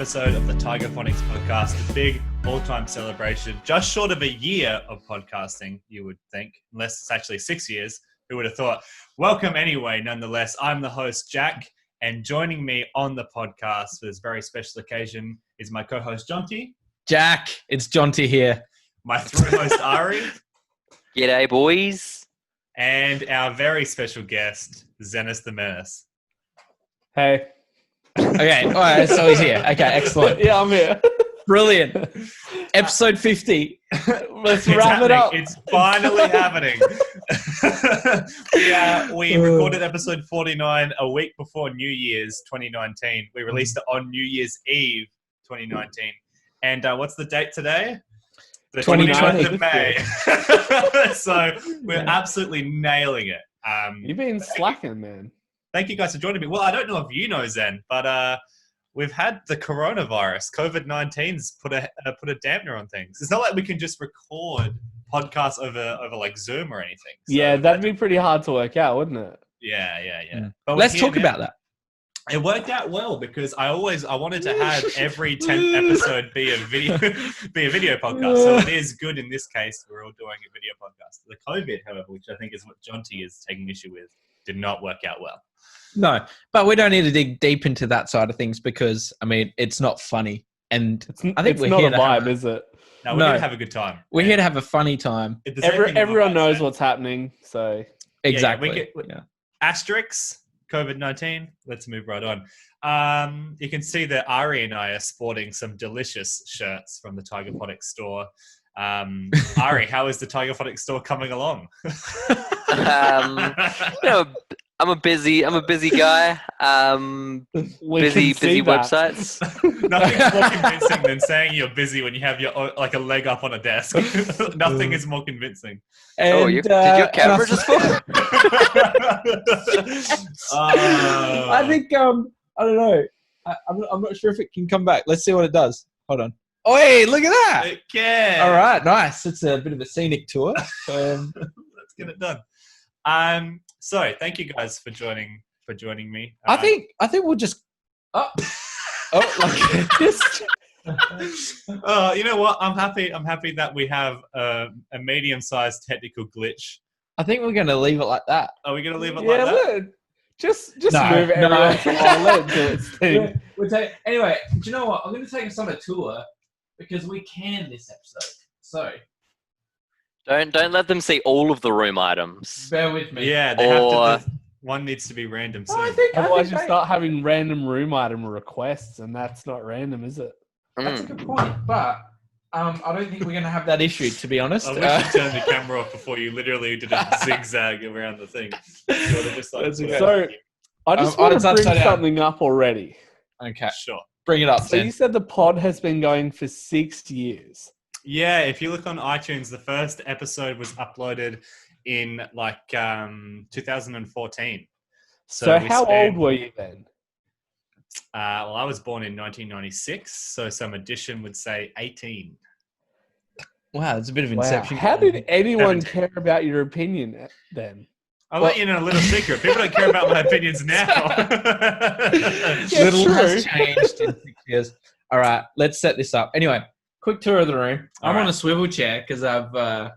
episode of the Tiger Fonix Podcast, the big all-time celebration, just short of a year of podcasting, you would think, unless it's actually 6 years. Who would have thought? Welcome anyway, nonetheless. I'm the host, Jack, and joining me on the podcast for this very special occasion is my co-host, Jonty. Jack, it's Jonty here. My through host, Ari. G'day, boys. And our very special guest, Zennis the Mennis. Hey. Okay, all right, so he's here. Okay, excellent. Yeah, I'm here. Brilliant. Episode 50. Let's wrap it up. It's finally happening. We recorded episode 49 a week before New Year's 2019. We released it on New Year's Eve 2019. And what's the date today? The 29th of May. So we're absolutely nailing it. You've been slacking, man. Thank you guys for joining me. Well, I don't know if you know, Zen, but we've had the coronavirus. COVID-19's put a dampener on things. It's not like we can just record podcasts over like Zoom or anything. So yeah, that'd be pretty hard to work out, wouldn't it? Yeah. But let's talk about that. It worked out well because I wanted to have every 10th episode be a video podcast. So it is good in this case. We're all doing a video podcast. The COVID, however, which I think is what Jonty is taking issue with, did not work out well. No, but we don't need to dig deep into that side of things because, I mean, it's not funny. And I think we're not here a to vibe, is it? No, we're going to have a good time. We're here to have a funny time. Everyone knows what's happening, so... Exactly. Asterisks, COVID-19. Let's move right on. You can see that Ari and I are sporting some delicious shirts from the Tiger Fonix store. Ari, how is the Tiger Fonix store coming along? I'm a busy guy. Busy websites. Nothing's more convincing than saying you're busy when you have your like a leg up on a desk. Nothing is more convincing. And, did your camera just fall? I think I don't know. I'm not sure if it can come back. Let's see what it does. Hold on. Oh, hey, look at that! It can. All right, nice. It's a bit of a scenic tour. Let's get it done. So thank you guys for joining me. I think we'll just like this. You know what? I'm happy that we have a medium-sized technical glitch. I think we're going to leave it like that. Are we going to leave it like that? Just move everyone to let it do its thing. Anyway, do you know what? I'm going to take us on a tour because we can this episode. So. Don't let them see all of the room items. Bear with me. Yeah, they have to. One needs to be random. Otherwise, you start having random room item requests, and that's not random, is it? That's a good point, but I don't think we're going to have that issue, to be honest. I wish you turned the camera off before you literally did a zigzag around the thing. So I just want to bring something up already. Okay, sure. Bring it up. So you said the pod has been going for 6 years. Yeah, if you look on iTunes, the first episode was uploaded in 2014. So how old were you then? Well, I was born in 1996, so some addition would say 18. Wow, that's a bit of inception. How did anyone care about your opinion then? I'll let you know a little secret. People don't care about my opinions now. Little has changed in 6 years. All right, let's set this up. Anyway. Quick tour of the room. I'm on a swivel chair because I've earned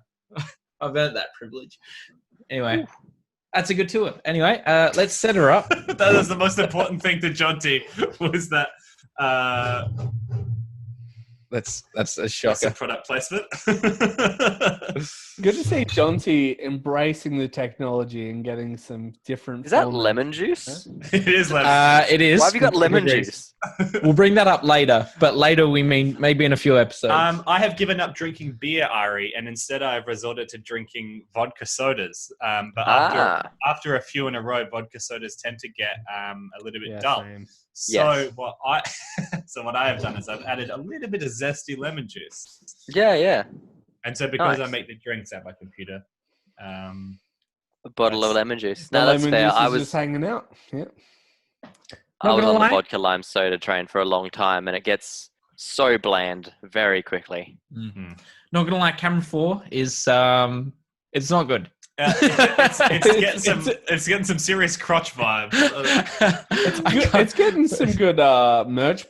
that privilege. Anyway, that's a good tour. Anyway, let's set her up. That was the most important thing to Jonty was that. That's a shocker. That's a product placement. Good to see Jonty embracing the technology and getting some different. Is that lemon juice? It is lemon. It is. Why have you got lemon juice? We'll bring that up later, but later we mean maybe in a few episodes. I have given up drinking beer, Ari, and instead I've resorted to drinking vodka sodas. But after a few in a row, vodka sodas tend to get a little bit dull. Same. So what I have done is I've added a little bit of zesty lemon juice. Yeah. And so because I make the drinks at my computer, a bottle of lemon juice. No, that's fair. I was just hanging out. Yeah. I was on the vodka lime soda train for a long time, and it gets so bland very quickly. Mm-hmm. Not gonna lie, camera 4 is it's not good. It's getting some serious crotch vibes. It's getting some good merch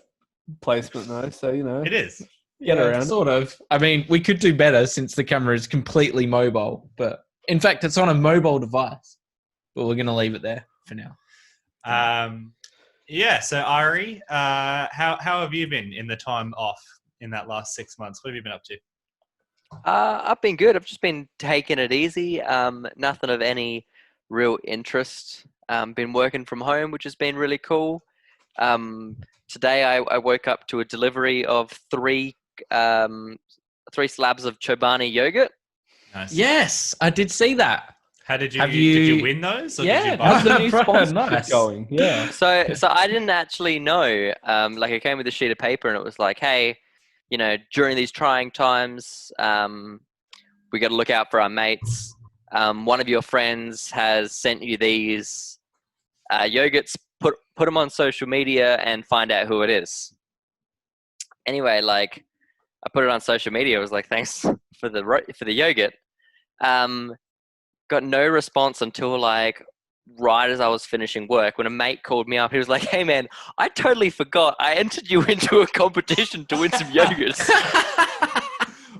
placement though, so It is. Get around. Sort of. I mean, we could do better since the camera is completely mobile, but in fact, it's on a mobile device. But we're going to leave it there for now. So Ari, how have you been in the time off in that last 6 months? What have you been up to? I've been good. I've just been taking it easy. Nothing of any real interest. Been working from home, which has been really cool. Today I woke up to a delivery of three slabs of Chobani yogurt. Nice. Yes, I did see that. How did you? Did you win those? Or Yeah, did you buy How's the new Bro, sponsor nice. going? Yeah. So I didn't actually know. Like it came with a sheet of paper, and it was like, hey, during these trying times, we got to look out for our mates. One of your friends has sent you these yogurts. Put them on social media and find out who it is. Anyway, like I put it on social media. I was like, thanks for the yogurt. Got no response until like right as I was finishing work when a mate called me up. He was like, hey man, I totally forgot. I entered you into a competition to win some yogurts.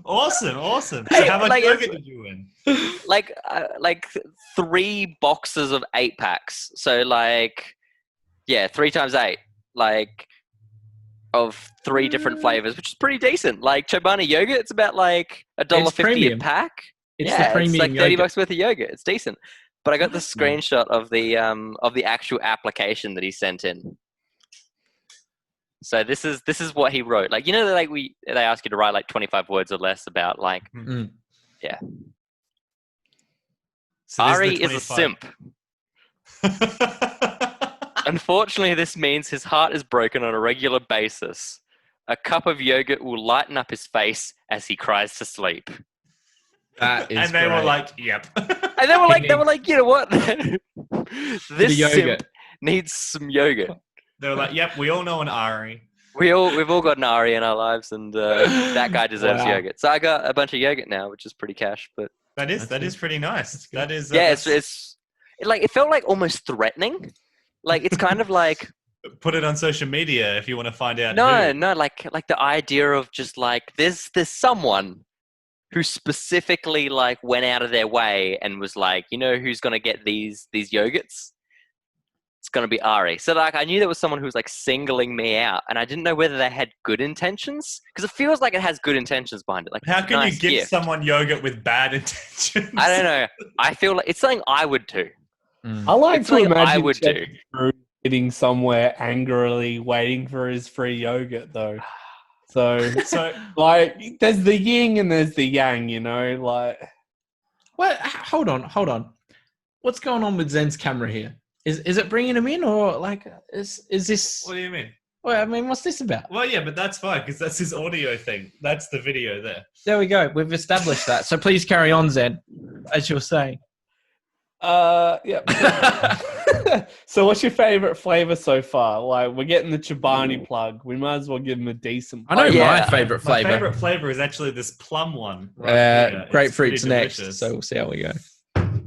Awesome. Hey, So how much like, yogurt did you win? Like 3 boxes of 8 packs. So like, 3 times 8, like of 3 different flavors, which is pretty decent. Like Chobani yogurt, it's about like $1.50 a pack. It's the premium it's like $30 yogurt. worth of yogurt. It's decent. But I got the screenshot of the actual application that he sent in. So this is what he wrote. Like like they ask you to write like 25 words or less about like yeah. So Ari is a simp. Unfortunately, this means his heart is broken on a regular basis. A cup of yogurt will lighten up his face as he cries to sleep. That is And they were great. like, yep. And they were like, you know what? This simp needs some yogurt. They were like, yep, we all know an Ari. We've all got an Ari in our lives, and that guy deserves Wow. yogurt. So I got a bunch of yogurt now, which is pretty cash. But That is pretty nice. That is it's like it felt like almost threatening. Like it's kind of like put it on social media if you want to find out. no, like the idea of just like there's someone who specifically like went out of their way and was like, who's gonna get these yogurts? It's gonna be Ari. So like I knew there was someone who was like singling me out, and I didn't know whether they had good intentions because it feels like it has good intentions behind it. Like How can nice you give gift. someone yogurt with bad intentions? I don't know. I feel like it's something I would do. I like It's to like imagine I would do. Drew sitting somewhere angrily waiting for his free yogurt, though. So like, there's the yin and there's the yang, like. What? Hold on. What's going on with Zen's camera here? Is it bringing him in or like is this? What do you mean? Well, I mean, what's this about? Well, yeah, but that's fine because that's his audio thing. That's the video there. There we go. We've established that. So please carry on, Zen, as you were saying. Yeah. So what's your favorite flavor so far? Like, we're getting the Chobani plug. We might as well give him a decent. I know yeah. my favorite My flavor. favorite flavor is actually this plum one. Right here. It's Grapefruit's pretty next, delicious. so we'll see how we go.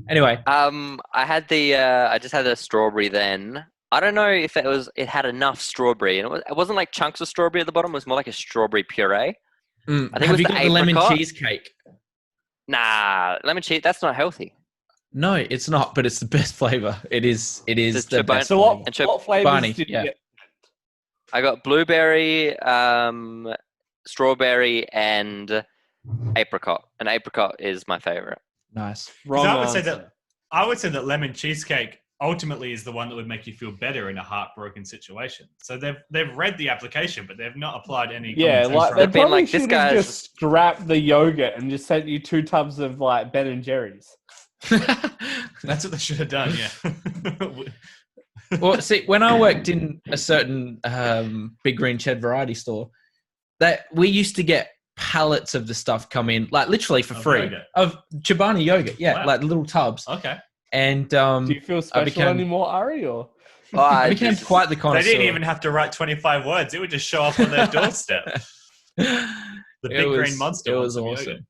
Anyway, I had I just had the strawberry then. I don't know if it had enough strawberry, and it wasn't like chunks of strawberry at the bottom. It was more like a strawberry puree. I think it have was you the got the lemon apricot. cheesecake? Nah, lemon cheese. That's not healthy. No, it's not, but it's the best flavor. It is the Chobani- best. So what And flavors Barney, did you yeah. get? I got blueberry, strawberry, and apricot. And apricot is my favorite. Nice. 'Cause Wrong I would say that lemon cheesecake ultimately is the one that would make you feel better in a heartbroken situation. So they've read the application, but they've not applied any. Yeah, common like sense they They've been probably like, this should have guy's- just scrapped the yogurt and just sent you 2 tubs of like Ben and Jerry's. That's what they should have done. Yeah. Well, see, when I worked in a certain Big Green Shed variety store, that we used to get pallets of the stuff come in, like literally for Of free, yogurt? of Chobani yogurt. Yeah, Wow. like little tubs. Okay. And Do you feel special became- anymore, Ari? Or I became quite the They connoisseur. didn't even have to write 25 words. It would just show up on their doorstep. The big green monster. It was wants some awesome. yogurt.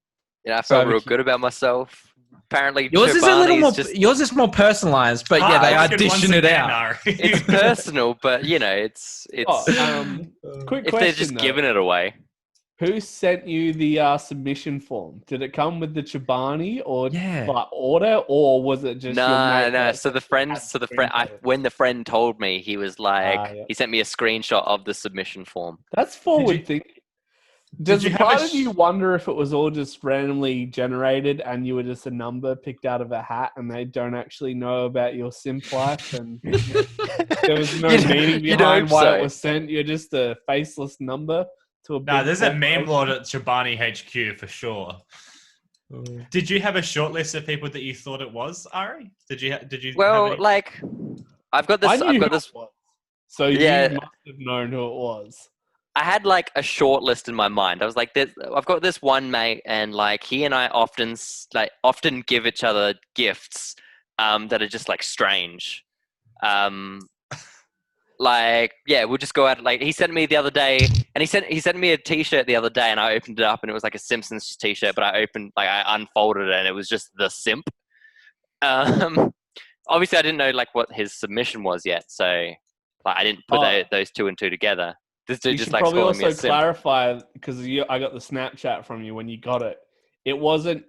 Yeah, I felt real Barbecue. good about myself. apparently Yours is a little more. Chobani's Yours is more personalized, but yeah, they are dishing it out. It's personal, but you know, it's Quick if question, they're just giving it away. Who sent you the submission form? Did it come with the Chobani or by order, or was it just your mate? No. So the friend, when the friend told me, he was like, he sent me a screenshot of the submission form. That's forward thinking. Does part of you wonder if it was all just randomly generated and you were just a number picked out of a hat and they don't actually know about your simp life and there was no meaning behind why it was sent? You're just a faceless number to a big there's a meme board at Chobani HQ for sure. Did you have a short list of people that you thought it was, Ari? Did you? Well, like, I've got this. So you must have known who it was. I had like a short list in my mind. I was like, I've got this one mate, and like he and I often give each other gifts that are just like strange. We'll just go out. Like he sent me the other day, and he sent me a T-shirt the other day, and I opened it up, and it was like a Simpsons T-shirt, but I unfolded it, and it was just the simp. Obviously, I didn't know like what his submission was yet, so like I didn't put those two and two together. This dude just like probably calling me a also simp. clarify because I got the Snapchat from you when you got it. It wasn't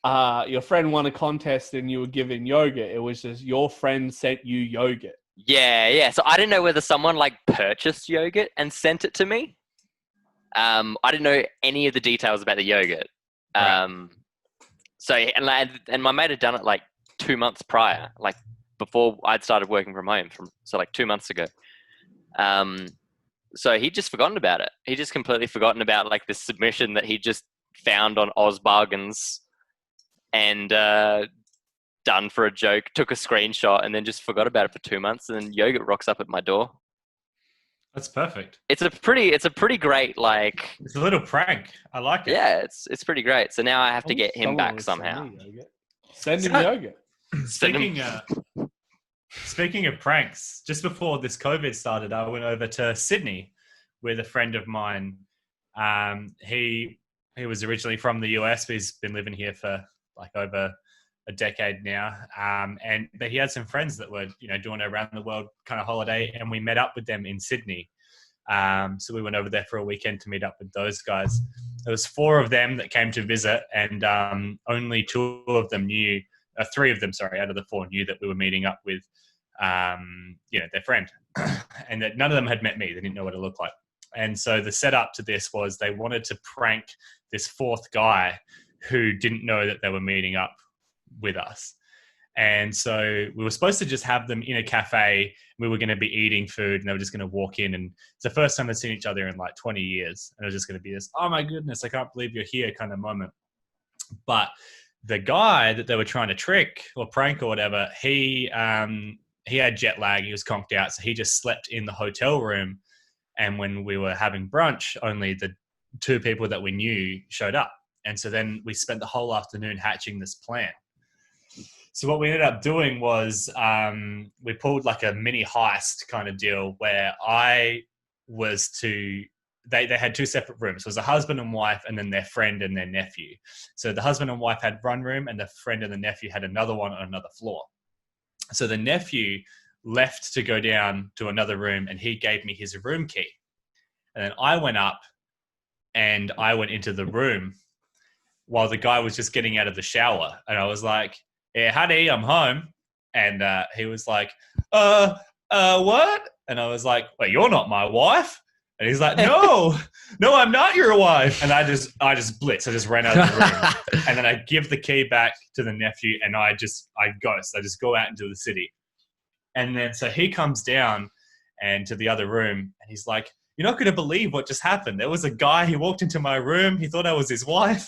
your friend won a contest and you were given yogurt. It was just your friend sent you yogurt. Yeah. So I didn't know whether someone like purchased yogurt and sent it to me. I didn't know any of the details about the yogurt. Right. And my mate had done it like 2 months prior, like before I'd started working from home. So like 2 months ago. So he'd just forgotten about it. He just completely forgotten about like this submission that he just found on Oz Bargains and done for a joke, took a screenshot and then just forgot about it for 2 months. And then yogurt rocks up at my door. That's perfect. It's a pretty great, like... It's a little prank. I like it. Yeah, it's pretty great. So now I have to get him back somehow. Send him yogurt. Speaking of pranks, just before this COVID started, I went over to Sydney with a friend of mine. He was originally from the US, but he's been living here for like over a decade now. But he had some friends that were, doing an around the world kind of holiday, and we met up with them in Sydney. So we went over there for a weekend to meet up with those guys. There was 4 of them that came to visit, and only 2 of them knew. 3 of them, out of the 4 knew that we were meeting up with, their friend, and that none of them had met me. They didn't know what it looked like. And so the setup to this was they wanted to prank this 4th guy who didn't know that they were meeting up with us. And so we were supposed to just have them in a cafe. We were going to be eating food, and they were just going to walk in. And it's the first time they'd seen each other in like 20 years. And it was just going to be this, oh my goodness, I can't believe you're here kind of moment. But the guy that they were trying to trick or prank or whatever, he had jet lag. He was conked out. So he just slept in the hotel room. And when we were having brunch, only the 2 people that we knew showed up. And so then we spent the whole afternoon hatching this plan. So what we ended up doing was we pulled like a mini heist kind of deal where they had 2 separate rooms. It was a husband and wife and then their friend and their nephew. So the husband and wife had one room and the friend and the nephew had another one on another floor. So the nephew left to go down to another room and he gave me his room key. And then I went up and I went into the room while the guy was just getting out of the shower. And I was like, yeah, honey, I'm home. And he was like, what? And I was like, well, you're not my wife. And he's like, no, I'm not your wife. And I just blitz. I just ran out of the room. And then I give the key back to the nephew and I ghost. I just go out into the city. And then so he comes down and to the other room and he's like, you're not going to believe what just happened. There was a guy, he walked into my room. He thought I was his wife.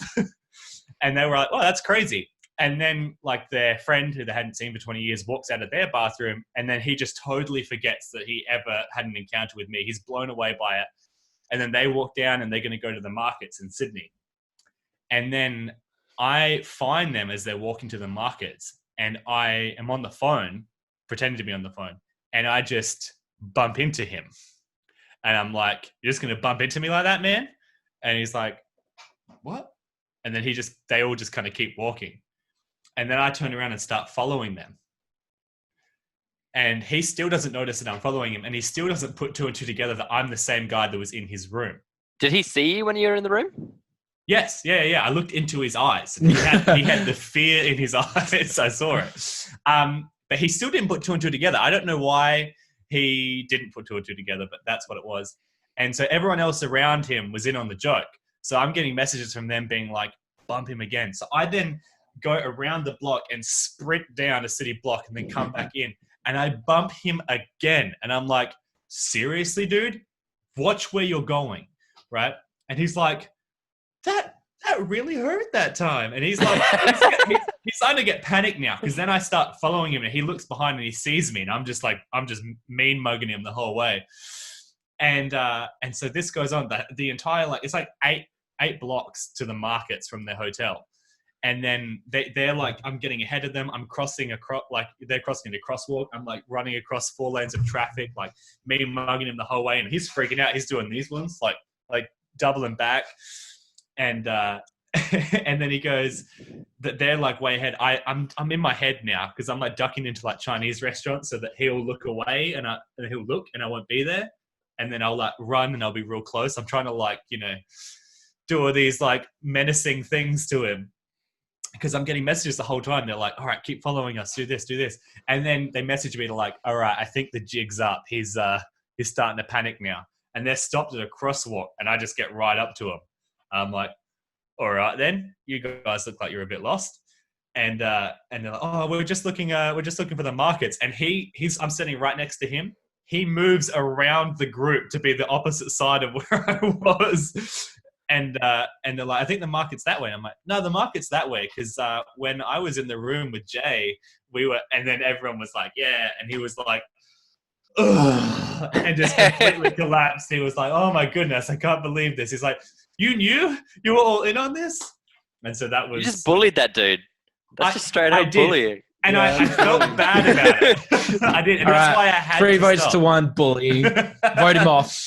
And they were like, oh, that's crazy. And then like their friend who they hadn't seen for 20 years walks out of their bathroom and then he just totally forgets that he ever had an encounter with me. He's blown away by it. And then they walk down and they're going to go to the markets in Sydney. And then I find them as they're walking to the markets and I am on the phone, pretending to be on the phone. And I just bump into him. And I'm like, you're just going to bump into me like that, man? And he's like, what? And then they all just kind of keep walking. And then I turn around and start following them. And he still doesn't notice that I'm following him. And he still doesn't put two and two together that I'm the same guy that was in his room. Did he see you when you were in the room? Yes. Yeah. I looked into his eyes. And he had the fear in his eyes. I saw it. But he still didn't put two and two together. I don't know why he didn't put two and two together, but that's what it was. And so everyone else around him was in on the joke. So I'm getting messages from them being like, bump him again. So I then go around the block and sprint down a city block and then come back in. And I bump him again. And I'm like, seriously, dude? Watch where you're going, right? And he's like, that really hurt that time. And he's like, he's starting to get panicked now because then I start following him and he looks behind and he sees me and I'm just mean mugging him the whole way. And so this goes on. The entire, like, it's like eight blocks to the markets from their hotel. And then they're like, I'm getting ahead of them. I'm crossing across, like they're crossing the crosswalk. I'm like running across 4 lanes of traffic, like me mugging him the whole way. And he's freaking out. He's doing these ones, like doubling back. And and then he goes that they're like way ahead. I'm in my head now because I'm like ducking into like Chinese restaurants so that he'll look away and he'll look and I won't be there. And then I'll like run and I'll be real close. I'm trying to like, do all these like menacing things to him. Because I'm getting messages the whole time. They're like, all right, keep following us. Do this. And then they message me to like, all right, I think the jig's up. He's starting to panic now. And they're stopped at a crosswalk. And I just get right up to him. I'm like, all right, then you guys look like you're a bit lost. And they're like, oh, we're just looking for the markets. And I'm sitting right next to him. He moves around the group to be the opposite side of where I was. And they're like, I think the market's that way. And I'm like, no, the market's that way. Because when I was in the room with Jay, and then everyone was like, yeah. And he was like, ugh, and just completely collapsed. He was like, oh my goodness, I can't believe this. He's like, you knew? You were all in on this? And so that was... You just bullied that dude. That's just straight up bullying. And I felt bad about it. I did. And that's why I had 3 to votes stop. to 1 bullying. Vote him off.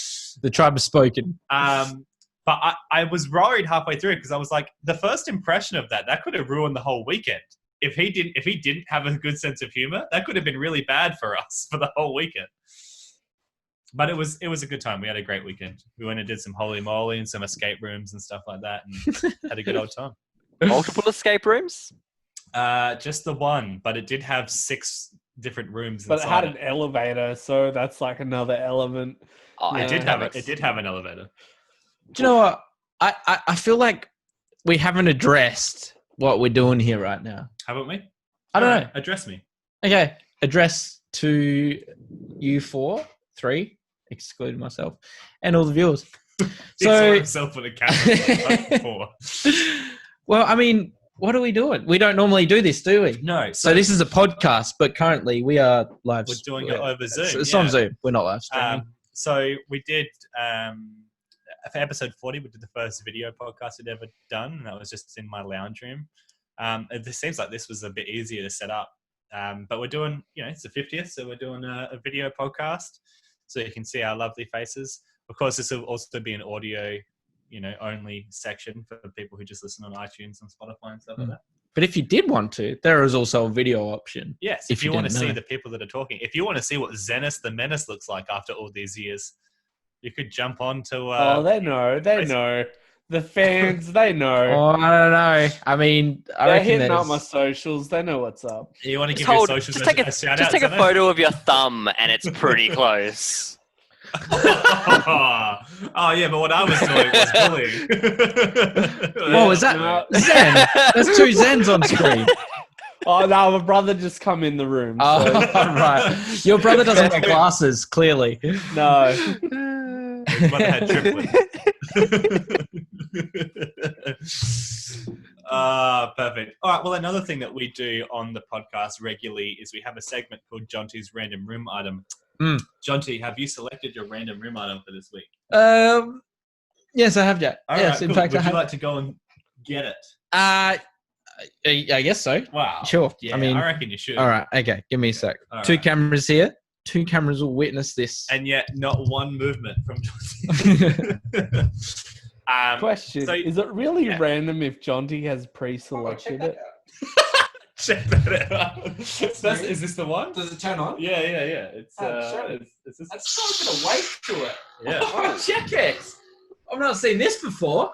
The tribe has spoken. But I was worried halfway through because I was like, the first impression of that could have ruined the whole weekend. If he didn't have a good sense of humor, that could have been really bad for us for the whole weekend. But it was a good time. We had a great weekend. We went and did some holy moly and some escape rooms and stuff like that, and had a good old time. Multiple escape rooms? Just the one, but it did have 6 different rooms. But it had an elevator, so that's like another element. Oh, it did have an elevator. Do you know what? I feel like we haven't addressed what we're doing here right now. Haven't we? I don't know. Address me. Okay. Address to you 3, excluding myself, and all the viewers. So himself with a camera. Well, I mean, what are we doing? We don't normally do this, do we? No. So this is a podcast, but currently we are live. We're doing it over Zoom. It's on Zoom. We're not live streaming. So we did... for episode 40, we did the first video podcast we'd ever done, and that was just in my lounge room. It seems like this was a bit easier to set up, but we're doing, it's the 50th, so we're doing a video podcast, so you can see our lovely faces. Of course, this will also be an audio, only section for people who just listen on iTunes and Spotify and stuff like that. But if you did want to, there is also a video option. Yes, if you want to see the people that are talking. If you want to see what Zennis the Mennis looks like after all these years, you could jump on to... they know. The fans, they know. Oh, I don't know. I mean, they're hitting up my socials. They know what's up. You want to give your socials a shout out? Just take a photo of your thumb and it's pretty close. Oh, yeah, but what I was doing was bullying. Oh, is that Zen? There's 2 Zens on screen. Oh, no, my brother just come in the room. So. Oh, right. Your brother doesn't wear glasses, clearly. No. His mother had triplets. Perfect. All right, well, another thing that we do on the podcast regularly is we have a segment called Jonty's Random Room Item. Jonty, have you selected your random room item for this week? Yes, I have, Jack. All yes, right, in cool. fact, Would you like to go and get it? I guess so. Wow. Sure. Yeah, I mean, I reckon you should. All right. Okay. Give me a sec. All 2 right. cameras here. 2 cameras will witness this. And yet not one movement from Jonty. Question. Is it really random if Jonty has pre-selected it? Check that out. Is this the one? Does it turn on? Yeah. It's That's got a bit of weight to it. Yeah. Oh, check it. I've not seen this before.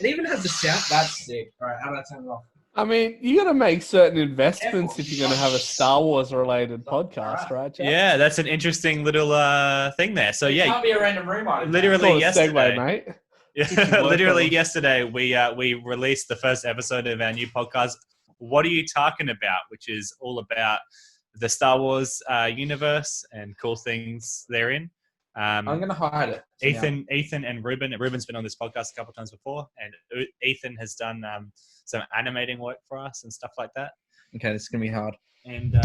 It even has a sound. That's sick. All right, how do I turn it off? I mean, you got to make certain investments if you're going to have a Star Wars related podcast, right, Jack? Yeah, that's an interesting little thing there. So It can't be a random room item. literally yesterday, segue, mate. Yeah, literally yesterday, we released the first episode of our new podcast. What are you talking about? Which is all about the Star Wars universe and cool things therein. I'm going to hide it. Ethan and Ruben. Ruben's been on this podcast a couple of times before, and Ethan has done some animating work for us and stuff like that. Okay, this is going to be hard. And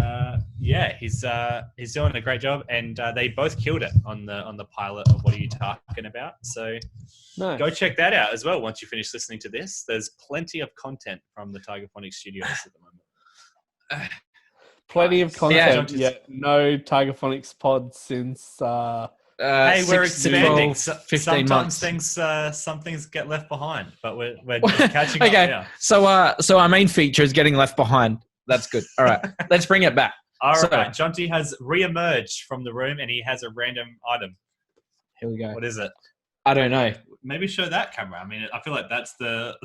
he's doing a great job, and they both killed it on the pilot of What Are You Talking About? So Nice. go check that out as well. Once you finish listening to this, there's plenty of content from the Tiger Fonix Studios at the moment. Plenty of content. Yeah. No Tiger Fonix pod since. Hey, we're 6 to expanding. 12, 15 Sometimes months. some things get left behind, but we're catching up Okay, now. so our main feature is getting left behind. That's good. All right, let's bring it back. All So- right, Jonty has re-emerged from the room, and he has a random item. Here we go. What is it? I don't know. Maybe show that camera. I mean, I fue like that's the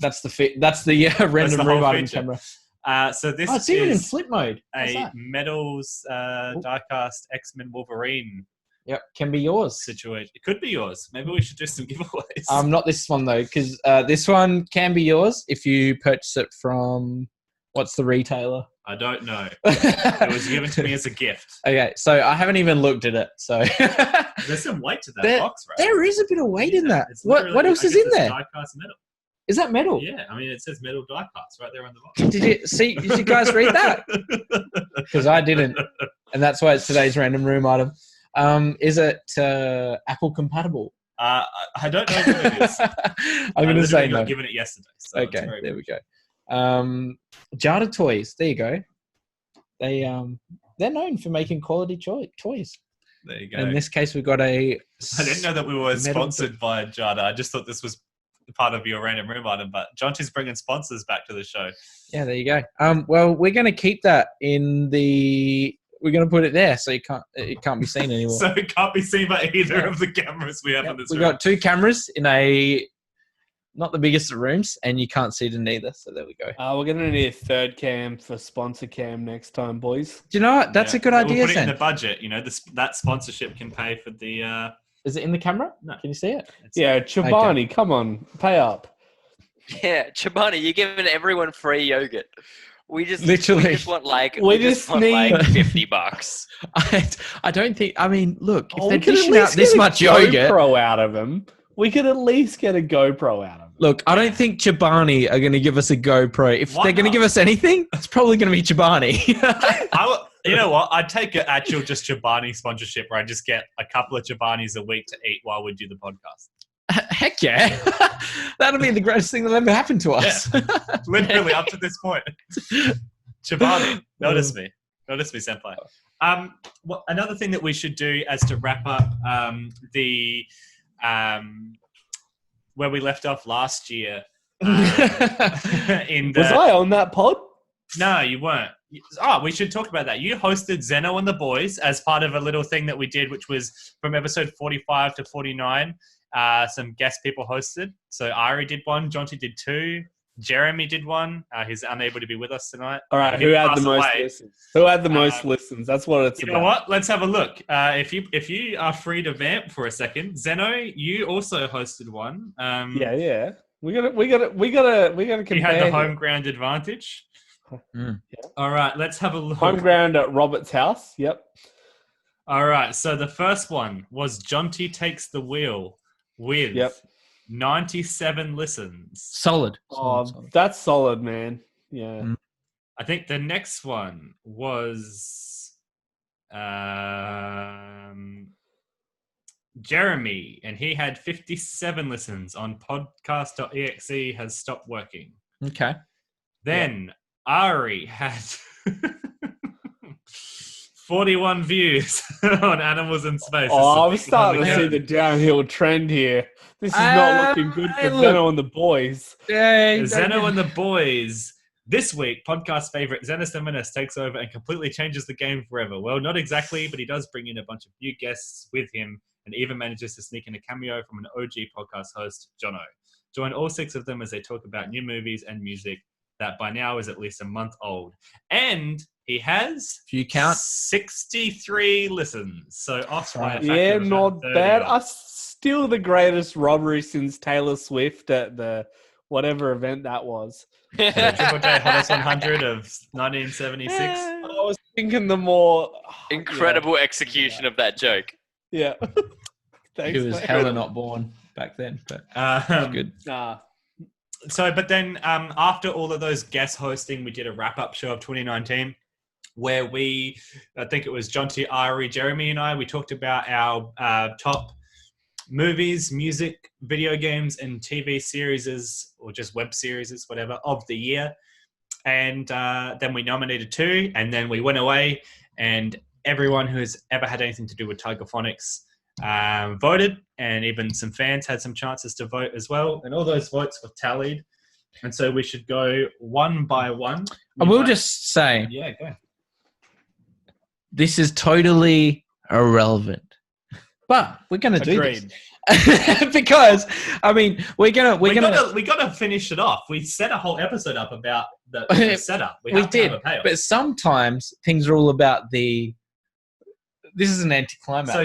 That's the random whole room item feature. camera. So this Oh, it's even in is flip mode. What's a that? Metals diecast X-Men Wolverine Yep, can be yours. situation. It could be yours. Maybe we should do some giveaways. Not this one though, because this one can be yours if you purchase it from what's the retailer? I don't know. It was given to me as a gift. Okay, so I haven't even looked at it. So There's some weight to that box, right? there is a bit of weight in that. It's What literally- else I is guess in it's there? Diecast metal. Is that metal? Yeah, I mean it says metal diecast right there on the box. Did you see? Did you guys read that? Because I didn't, and that's why it's today's random room item. Is it Apple compatible? I don't know what it is. I'm going to say I no. got given it yesterday. So it's Okay, very there we go. Jada Toys. There you go. They're known for making quality toys. There you go. In this case, we've got a. I didn't know that we were metal- sponsored by Jada. I just thought this was part of your random room item, but Jonty's bringing sponsors back to the show. Yeah, there you go. Well, we're going to keep that in the. We're going to put it there so it can't be seen anymore. So it can't be seen by either of the cameras we have in this We've room. got 2 cameras in a not the biggest of rooms, and you can't see it in either. So there we go. We're going to need a third cam for sponsor cam next time, boys. Do you know what? That's a good We'll idea, put it in Sam. the budget. You know, that sponsorship can pay for the. Is it in the camera? No. Can you see it? Yeah, Chobani, come on, pay up. Yeah, Chobani, you're giving everyone free yogurt. We just want like We just want need- like $50. I don't think. I mean, look, if Oh, they're we could at dishing out least this get a much yogurt. GoPro out of them. We could at least get a GoPro out of them. Look, I don't think Chobani are going to give us a GoPro. If Why they're going to not? give us anything, it's probably going to be Chobani. You know what? I'd take an actual just Chobani sponsorship where I just get a couple of Chobanis a week to eat while we do the podcast. Heck yeah. That'll be the greatest thing that'll ever happen to us. Literally up to this point. Chobani, notice me, senpai. Another thing that we should do as to wrap up the where we left off last year. In the, Was I on that pod? No, you weren't. Oh, we should talk about that. You hosted Zeno and the Boys as part of a little thing that we did, which was from episode 45 to 49. Some guest people hosted. So Ari did one, Jonty did 2, Jeremy did one. He's unable to be with us tonight. All right, He who had passed the most away. listens? Who had the most listens? That's what it's You about. know what? Let's have a look. If you are free to vamp for a second, Zeno, you also hosted one. Yeah. We gotta compare. You had the here. home ground advantage. Mm. Yeah. All right, let's have a look. Home ground at Robert's house. Yep. All right, so the first one was Jonty Takes the Wheel with 97 listens. Solid. Oh, Solid. that's solid, man. Yeah. Mm. I think the next one was Jeremy, and he had 57 listens on podcast.exe has stopped working. Okay. Then Ari had 41 views on Animals in Space. Oh, I'm starting to see the downhill trend here. This is not looking good for Zeno and the boys. Yeah, Zeno and the boys. This week, podcast favorite Zennis and Mennis takes over and completely changes the game forever. Well, not exactly, but he does bring in a bunch of new guests with him and even manages to sneak in a cameo from an OG podcast host, Jono. Join all 6 of them as they talk about new movies and music that by now is at least a month old. And he has, if you count, 63 listens. So off by a factor yeah, of not 30 bad. odd. Still the greatest robbery since Taylor Swift at the whatever event that was. Triple J Hottest 100 of 1976. I was thinking the more Incredible execution of that joke. Yeah. Thanks. he was hella not born back then, but good. So, but then after all of those guest hosting, we did a wrap-up show of 2019 where I think it was Jonty, Ari, Jeremy and I, we talked about our top movies, music, video games, and TV series, or just web series, whatever, of the year. And then we nominated 2, and then we went away, and everyone who has ever had anything to do with Tiger Fonix voted, and even some fans had some chances to vote as well. And all those votes were tallied. And so we should go one by one. I will just say, yeah, go ahead. This is totally irrelevant. But we're gonna do this because I mean we gotta finish it off. We set a whole episode up about the setup. We did, but sometimes things are all about the. This is an anticlimax. So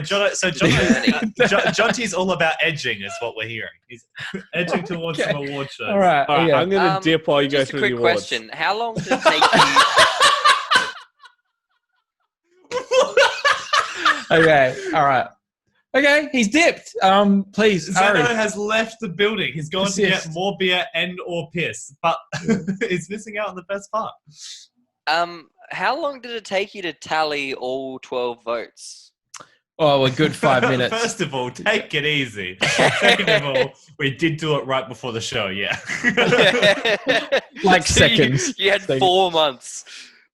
Jonty's all about edging, is what we're hearing. He's edging towards some award shows. All right, yeah. I'm gonna dip while you go through the awards. Just a quick question: how long did it take you? Okay, all right. Okay, he's dipped. Please, Zeno has left the building. He's gone to get more beer and or piss, but he's missing out on the best part. How long did it take you to tally all 12 votes? Oh, a good 5 minutes. First of all, take it easy. Second of all, we did do it right before the show, yeah. Like seconds. You had 4 months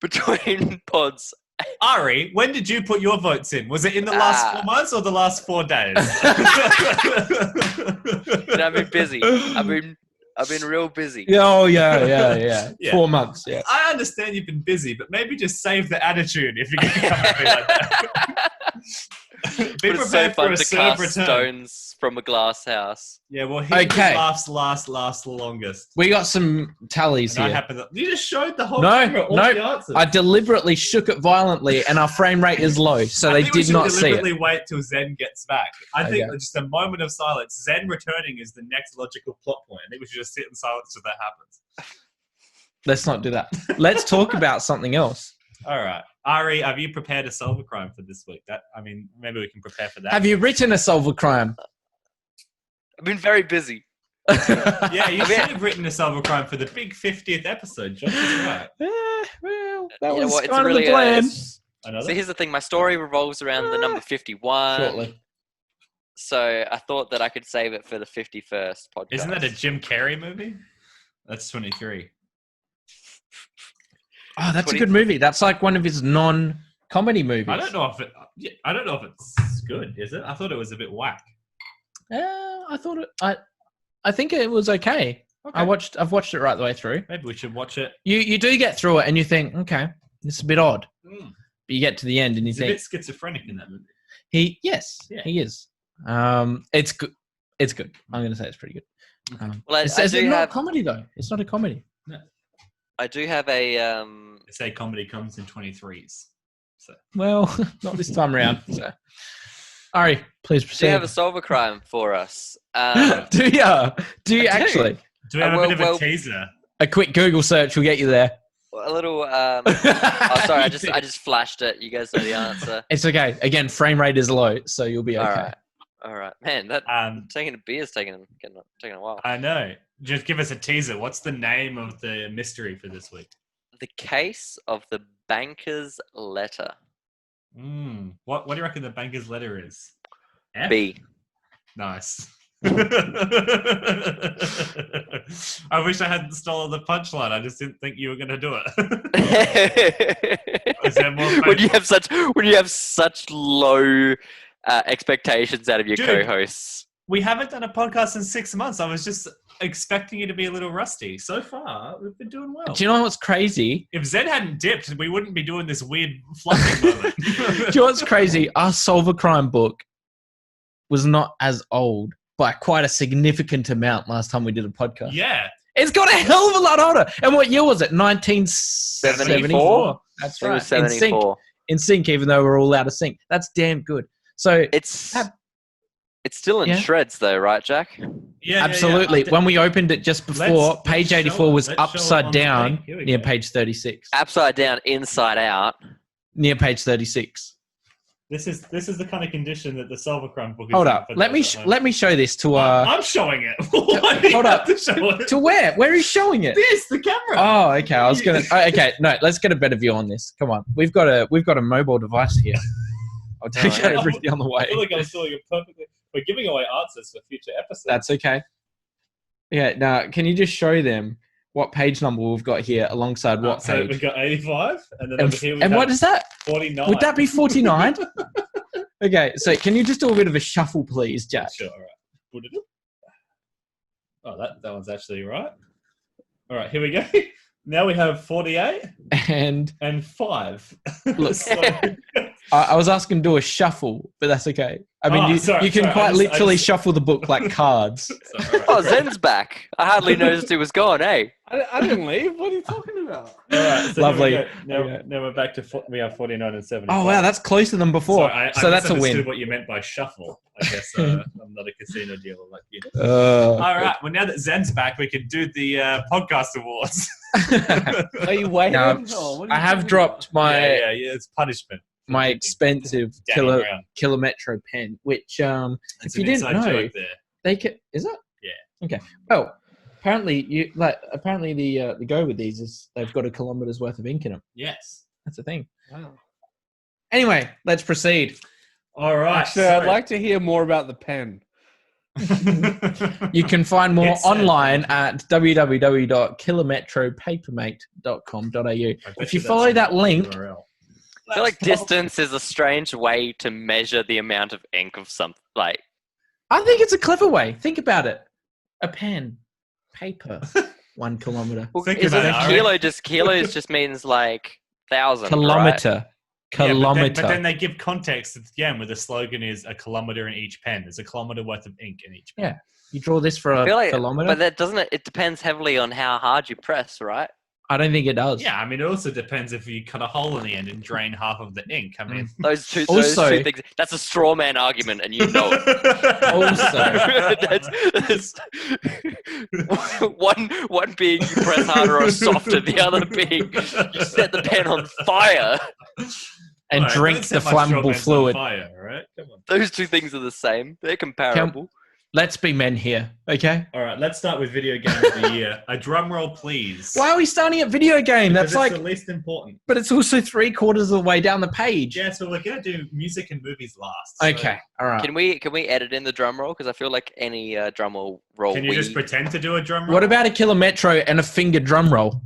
between pods. Ari, when did you put your votes in? Was it in the last 4 months or the last 4 days? I've been busy. I've been real busy. Oh, yeah. 4 months, yeah. I understand you've been busy, but maybe just save the attitude if you're going to come at me like that. Be But it's so prepared for fun a to serve cast return. stones from a glass house. Yeah, well, he laughs last longest. We got some tallies And here. You just showed the whole No, camera, all the answers. I deliberately shook it violently, and our frame rate is low, so they did not see it. deliberately wait till Zen gets back. I think just a moment of silence. Zen returning is the next logical plot point. I think we should just sit in silence till that happens. Let's not do that. Let's talk about something else. All right. Ari, have you prepared a solve a crime for this week? Maybe we can prepare for that. Have you written a solve a crime? I've been very busy. Yeah, you should have written a solve a crime for the big 50th episode. Josh is right. Well, that You know was what? It's kind really of the plan. So here's the thing. My story revolves around the number 51. Shortly. So I thought that I could save it for the 51st podcast. Isn't that a Jim Carrey movie? That's 23. Oh, that's a good movie. That's like one of his non-comedy movies. I don't know if it's good. Is it? I thought it was a bit whack. I thought it. I think it was okay. I've watched it right the way through. Maybe we should watch it. You do get through it and you think, okay, this is a bit odd. But you get to the end and you think He's a bit schizophrenic in that movie. he is. It's good. It's good. I'm going to say it's pretty good. Well, it's not a comedy though. It's not a comedy. No. I do have a. They say comedy comes in 23s. So. Well, not this time around. So. Ari, please proceed. Do you have a solve a crime for us? Do you? Do you actually? Do we have a bit of a teaser? A quick Google search will get you there. A little. Oh, sorry. I just flashed it. You guys know the answer. It's okay. Again, frame rate is low, so you'll be okay. All right, man. That taking a beer is taking a while. I know. Just give us a teaser. What's the name of the mystery for this week? The Case of the Banker's Letter. What do you reckon the banker's letter is? F? B. Nice. I wish I hadn't stolen the punchline. I just didn't think you were going to do it. Is there more when you have such low expectations out of your co-hosts? We haven't done a podcast in 6 months. I was just expecting you to be a little rusty. So far, we've been doing well. Do you know what's crazy? If Zen hadn't dipped, we wouldn't be doing this weird fluffing moment. Do you know what's crazy? Our Solve a Crime book was not as old by quite a significant amount last time we did a podcast. Yeah. It's got a hell of a lot older. And what year was it? 1974. That's right. 74. In sync, even though we're all out of sync. That's damn good. So it's still in shreds though, right, Jack? Yeah, absolutely. Yeah. When we opened it just before, page 84 was upside down near page 36. Upside down, inside out. Near page 36. This is the kind of condition that the Silvercrumb book is. Hold up. Let me show this to I'm showing it. Hold up. To where? Where are you showing it? The camera. Oh, okay. I was gonna. Okay, no. Let's get a better view on this. Come on. We've got a mobile device here. I'll take everything on the way. I feel like I was doing it perfectly. We're giving away answers for future episodes. That's okay. Yeah. Now, can you just show them what page number we've got here alongside what so page? We've got 85, and then over here we have what is that? 49. Would that be 49? Okay, so can you just do a bit of a shuffle, please, Jack? Sure. All right. Oh, that one's actually right. All right, here we go. Now we have 48 and 5. Look, I was asking to do a shuffle, but that's okay. I mean, you can quite literally shuffle the book like cards. Right. Oh, Zen's back. I hardly noticed he was gone, eh? I didn't leave. What are you talking about? All right, so lovely. Now we're back to we have 49 and 75. Oh, wow, that's closer than before. So that's a win. What you meant by shuffle. I guess I'm not a casino dealer like you. All right, well, now that Zen's back, we can do the podcast awards. Are you waiting? I have dropped my... Yeah, it's punishment. My expensive Kilometro pen, which if you didn't know, they can. Is it? Yeah. Okay. Well, apparently the go with these is they've got a kilometer's worth of ink in them. Yes, that's the thing. Wow. Anyway, let's proceed. All right. Actually, I'd like to hear more about the pen. You can find more online at www.kilometropapermate.com.au. If you follow that link. I feel like distance is a strange way to measure the amount of ink of something. Like, I think it's a clever way. Think about it. A pen, paper, 1 kilometer. Well, is it a kilo? Kilos just means like 1,000. Kilometer. Right? Kilometer. But then they give context again, where the slogan is a kilometer in each pen. There's a kilometer worth of ink in each pen. Yeah. You draw this for a kilometer. But that doesn't it depends heavily on how hard you press, right? I don't think it does. Yeah, I mean, it also depends if you cut a hole in the end and drain half of the ink. I mean, those two things. That's a straw man argument, and you know it. Also, one being you press harder or softer, the other being you set the pen on fire and drink the flammable fluid. Fire, right? Come on. Those two things are the same. They're comparable. Let's be men here, okay? All right, let's start with video game of the year. A drum roll, please. Why are we starting at video game? Because That's it's the least important. But it's also 3/4 of the way down the page. Yeah, so we're gonna do music and movies last. Okay, all right. Can we edit in the drum roll? Because I feel like any drum roll. Can you just pretend to do a drum roll? What about a kilometro and a finger drum roll?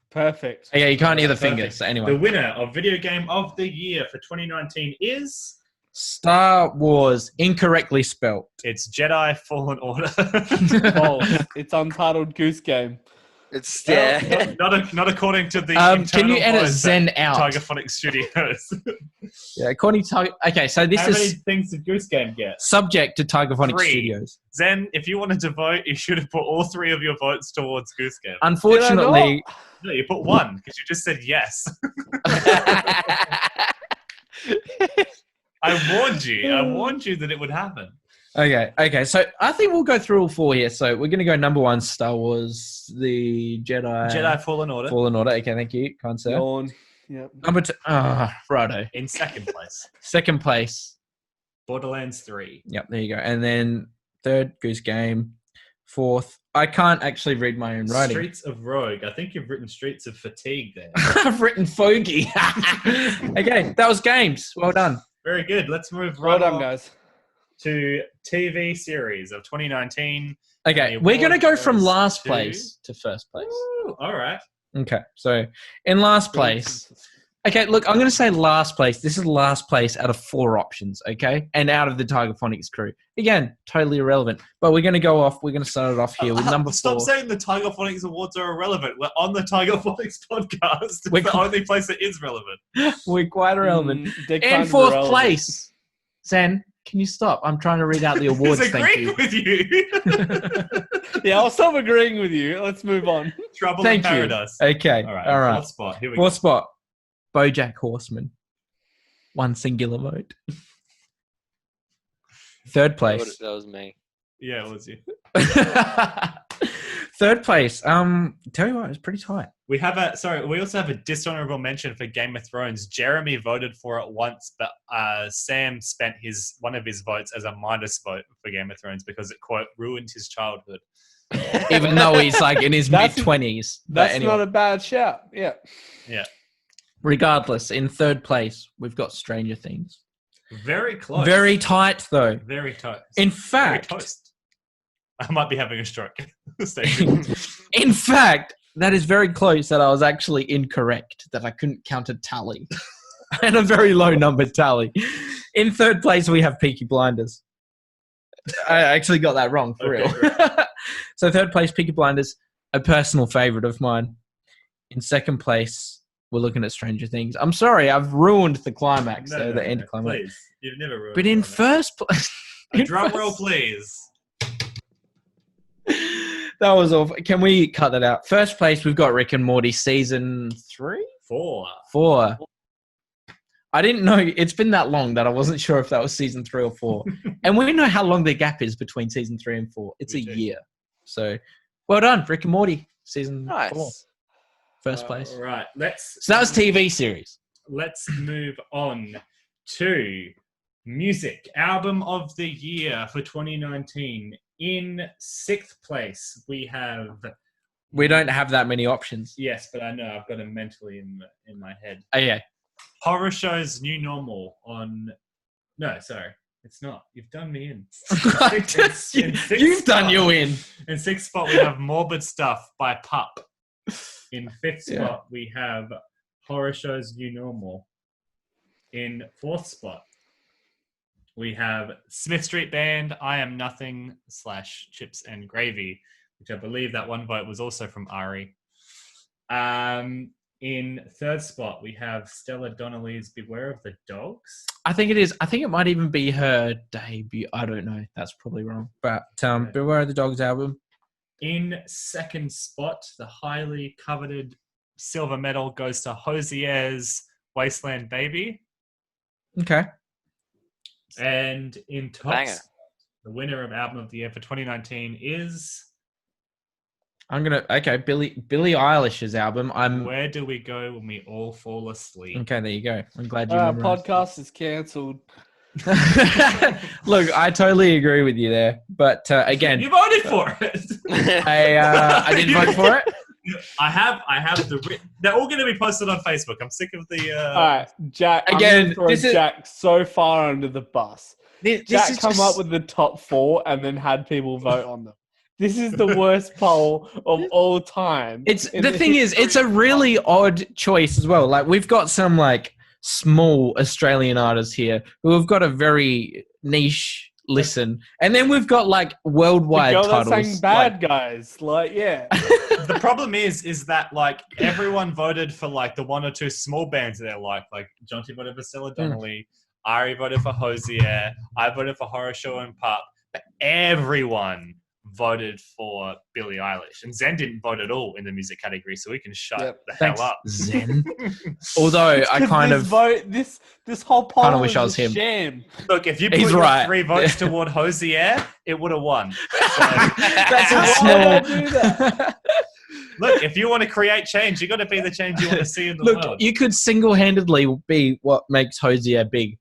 Perfect. Yeah, you can't hear the fingers. So anyway, the winner of video game of the year for 2019 is Star Wars, incorrectly spelt. It's Jedi Fallen Order. False. It's Untitled Goose Game. It's not according to the. Can you edit Zen out? Tiger Fonix Studios. Yeah, according to okay, so this How many things did Goose Game get? Subject to Tiger Fonix Studios. Zen, if you wanted to vote, you should have put all 3 of your votes towards Goose Game. Unfortunately, no, you put 1 because you just said yes. I warned you that it would happen. Okay. So I think we'll go through all 4 here. So we're going to go number 1, Star Wars, the Jedi Fallen Order. Fallen Order. Okay, thank you, kind sir. Yep. Number 2, righto. In second place. Second place. Borderlands 3. Yep, there you go. And then 3rd, Goose Game. 4th, I can't actually read my own writing. Streets of Rogue. I think you've written Streets of Fatigue there. I've written Fogey. Okay, that was games. Well done. Very good. Let's move Well done, guys. to TV series of 2019. Okay, we're going to go from last place to first place. Ooh, all right. Okay, so in last place. Okay, look, I'm going to say last place. This is last place out of 4 options, okay? And out of the Tiger Fonix crew. Again, totally irrelevant. But we're going to start it off here with number 4. Stop saying the Tiger Fonix Awards are irrelevant. We're on the Tiger Fonix podcast. It's the only place that is relevant. We're quite irrelevant. In 4th place, Zen, can you stop? I'm trying to read out the awards. He's agreeing with you. Yeah, I'll stop agreeing with you. Let's move on. Trouble in Paradise. Okay, all right. 4th spot. Here we go. 4th spot. BoJack Horseman. 1 singular vote. 3rd place. That was me. Yeah, it was you. 3rd place. Tell you what, it was pretty tight. We also have a dishonorable mention for Game of Thrones. Jeremy voted for it once, but Sam spent one of his votes as a minus vote for Game of Thrones because it, quote, ruined his childhood. Even though he's like in his mid-20s. That's not a bad shout. Yeah. Yeah. Regardless, in 3rd place, we've got Stranger Things. Very close. Very tight, though. Very tight. In fact... Very toast. I might be having a stroke. In fact, that is very close that I was actually incorrect, that I couldn't count a tally. And a very low number tally. In 3rd place, we have Peaky Blinders. I actually got that wrong, for real. Right. So 3rd place, Peaky Blinders, a personal favourite of mine. In 2nd place... we're looking at Stranger Things. I'm sorry, I've ruined the climax, the end climax. Please, you've never ruined. But in first place, drum roll, please. That was awful. Can we cut that out? First place, we've got Rick and Morty season 3, 4. I didn't know it's been that long that I wasn't sure if that was season 3 or 4. And we know how long the gap is between season 3 and 4. It's a year. So, well done, Rick and Morty season 4. First place. Right. So that was TV series. Let's move on to music. Album of the year for 2019. In 6th place, we have... We don't have that many options. Yes, but I know. I've got them mentally in my head. Oh, yeah. Horror Show's New Normal on... No, sorry. It's not. You've done me in. You've done you in. In 6th spot, we have Morbid Stuff by Pup. In 5th spot, we have Horror Show's New Normal. In 4th spot, we have Smith Street Band, I Am Nothing / Chips and Gravy, which I believe that one vote was also from Ari. In 3rd spot, we have Stella Donnelly's Beware of the Dogs. I think it is. I think it might even be her debut. I don't know. That's probably wrong. But Beware of the Dogs album. In 2nd spot, the highly coveted silver medal goes to Hosier's Wasteland Baby. Okay. And in top, the winner of Album of the Year for 2019 is... Billie Eilish's album. Where Do We Go When We All Fall Asleep? Okay, there you go. I'm glad you podcast is cancelled. Look, I totally agree with you there. But again... You voted for it! I didn't vote for it. I have they're all going to be posted on Facebook. I'm sick of the... All right, Jack. Again, Jack so far under the bus. Jack come up with the top 4 and then had people vote on them. This is the worst poll of all time. It's a really odd choice as well. Like, we've got some like small Australian artists here who have got a very niche listen, and then we've got like worldwide titles. That sang Bad Guys, yeah. The problem is that like everyone voted for like the 1 or 2 small bands that they like Jonty voted for Stella Donnelly, Ari voted for Hosier, I voted for Horror Show and Pup, but everyone voted for Billie Eilish, and Zen didn't vote at all in the music category, so we can shut the hell up. Zen. Although I kind of this whole poll kind of wish I was him. Shame. Look, if you put your 3 votes toward Hosier, it would have won. So, that's a small. Look, if you want to create change, you got to be the change you want to see in the world. You could single-handedly be what makes Hosier big.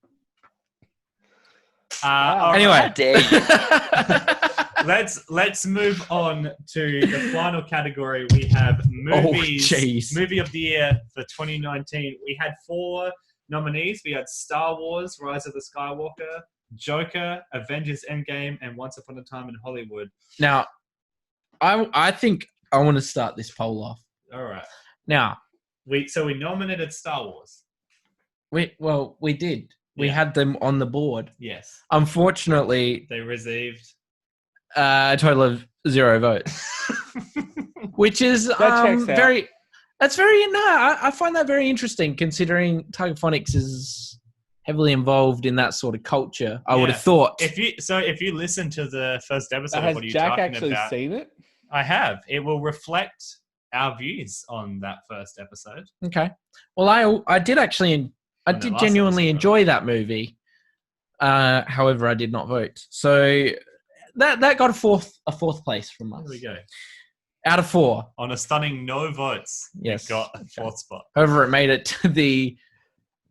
Anyway, how dare you? Let's move on to the final category. We have movies. Movie of the year for 2019. We had 4 nominees. We had Star Wars: Rise of the Skywalker, Joker, Avengers Endgame, and Once Upon a Time in Hollywood. Now, I think I want to start this poll off. All right. Now, we nominated Star Wars. We did. We had them on the board. Yes. Unfortunately, they received a total of 0 votes, which is very. That's very I find that very interesting, considering Tiger Fonix is heavily involved in that sort of culture. I would have thought. If you listen to the first episode, has what are you Jack talking actually about? seen it? I have. It will reflect our views on that first episode. Okay. Well, I did actually. I did genuinely enjoy that movie. However, I did not vote. So that got a fourth place from us. There we go. Out of 4. On a stunning no votes. Yes. It got a 4th spot. However, it made it to the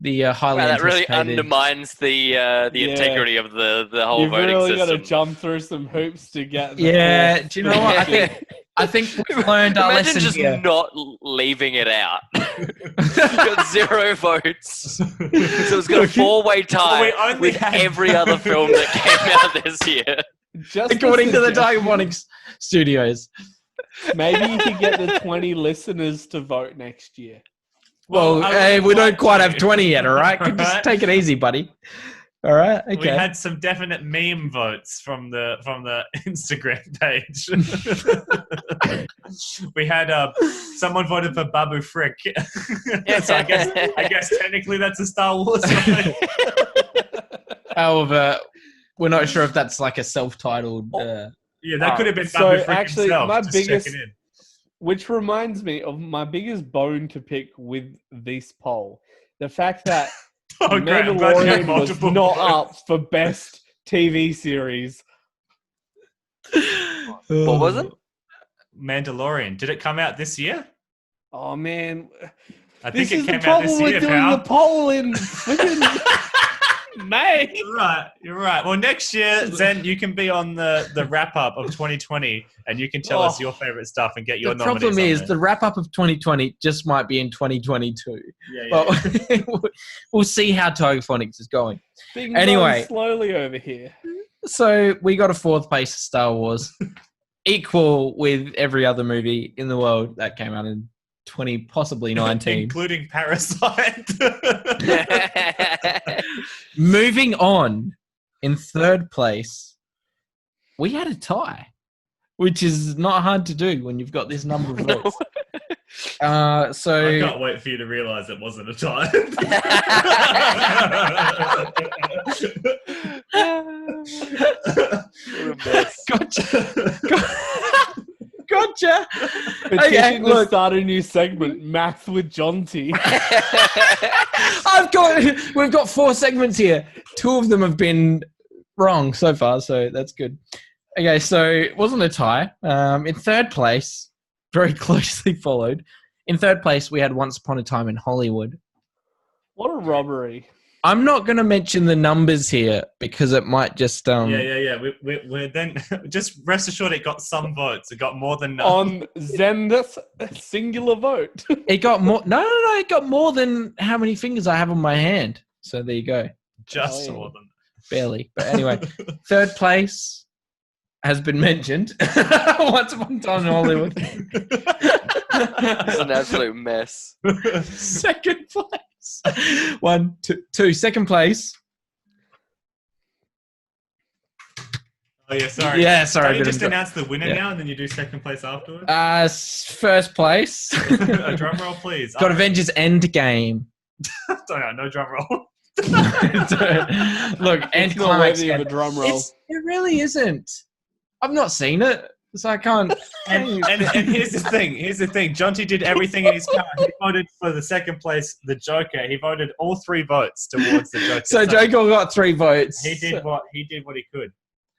highly that really anticipated... undermines the integrity of the whole You've voting really system. got to jump through some hoops to get. Do you know what? I think we've learned our Imagine lesson just here. not leaving it out. You got 0 votes. So it's got a 4-way tie with every other film that came out this year. Just according to the Tiger Fonix Studios. Maybe you could get the 20 listeners to vote next year. Well, we don't quite have 20 yet, all right? Just take it easy, buddy. All right, okay. We had some definite meme votes from the Instagram page. We had someone voted for Babu Frick. So I guess technically that's a Star Wars vote. However, we're not sure if that's like a self-titled. Yeah, that could have been Babu Frick actually, himself. my just biggest, checking in. which reminds me of my biggest bone to pick with this poll: the fact that Mandalorian was not up for best TV series. What was it? Mandalorian. Did it come out this year? Oh man, I think this it is came the problem out this year, with doing pal. the poll in freaking May. You're right. Well, next year, Zen, you can be on the wrap-up of 2020, and you can tell us your favorite stuff and get your The nominees problem on is there. the wrap-up of 2020 just might be in 2022. Yeah. But we'll see how Tiger Fonix is going. Being Anyway. done slowly over here. So we got a 4th place Star Wars, equal with every other movie in the world that came out in 20, possibly 19. Including Parasite. Moving on, in 3rd place, we had a tie, which is not hard to do when you've got this number of votes. So I can't wait for you to realise it wasn't a tie. Gotcha. Petition to start a new segment, Math with Jonty. We've got 4 segments here. 2 of them have been wrong so far, so that's good. Okay, so it wasn't a tie. In 3rd place, very closely followed. In 3rd place, we had Once Upon a Time in Hollywood. What a robbery. I'm not going to mention the numbers here because it might just... Yeah. We're then just rest assured it got some votes. It got more than none. On Zennis, singular vote. It got more... No. It got more than how many fingers I have on my hand. So there you go. Just more than barely. But anyway, 3rd place has been mentioned. Once Upon a Time in Hollywood. It's an absolute mess. 2nd place. 1, 2. 2nd place. Oh yeah, sorry. Yeah, sorry. Don't you just announce the winner now, and then you do 2nd place afterwards? 1st place. A drum roll, please. Got Avengers Endgame. No drum roll. Look, It's not worthy of a drum roll. It really isn't. I've not seen it, so I can't. And here's the thing. Jonty did everything in his power. He voted for the 2nd place, the Joker. He voted all 3 votes towards the Joker. So Joker got 3 votes. He did what he could.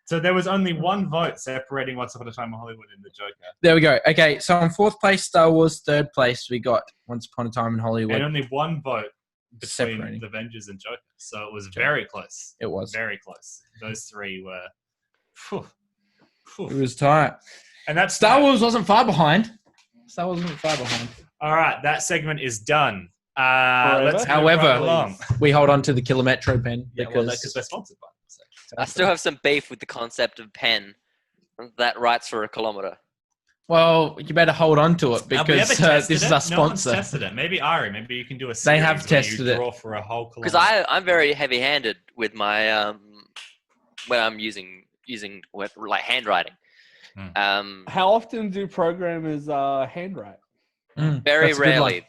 So there was only 1 vote separating Once Upon a Time in Hollywood and the Joker. There we go. Okay, so in 4th place, Star Wars. 3rd place, we got Once Upon a Time in Hollywood. And only 1 vote between Separating. the Avengers and Joker. So it was very close. It was. Very close. Those 3 were... It was tight. And that's Star Wars wasn't far behind. All right, that segment is done. Let's However, move right along. we hold on to the Kilometro pen Yeah, because that's we're sponsored by them. So. I still have some beef with the concept of pen that writes for a kilometer. Well, you better hold on to it because this is our No one's sponsor. tested it. Maybe Ari. Maybe you can do a series They have where tested you it. draw for a whole Because kilometer. I'm very heavy-handed with my when I'm using like handwriting. How often do programmers handwrite? Very That's a good one. rarely.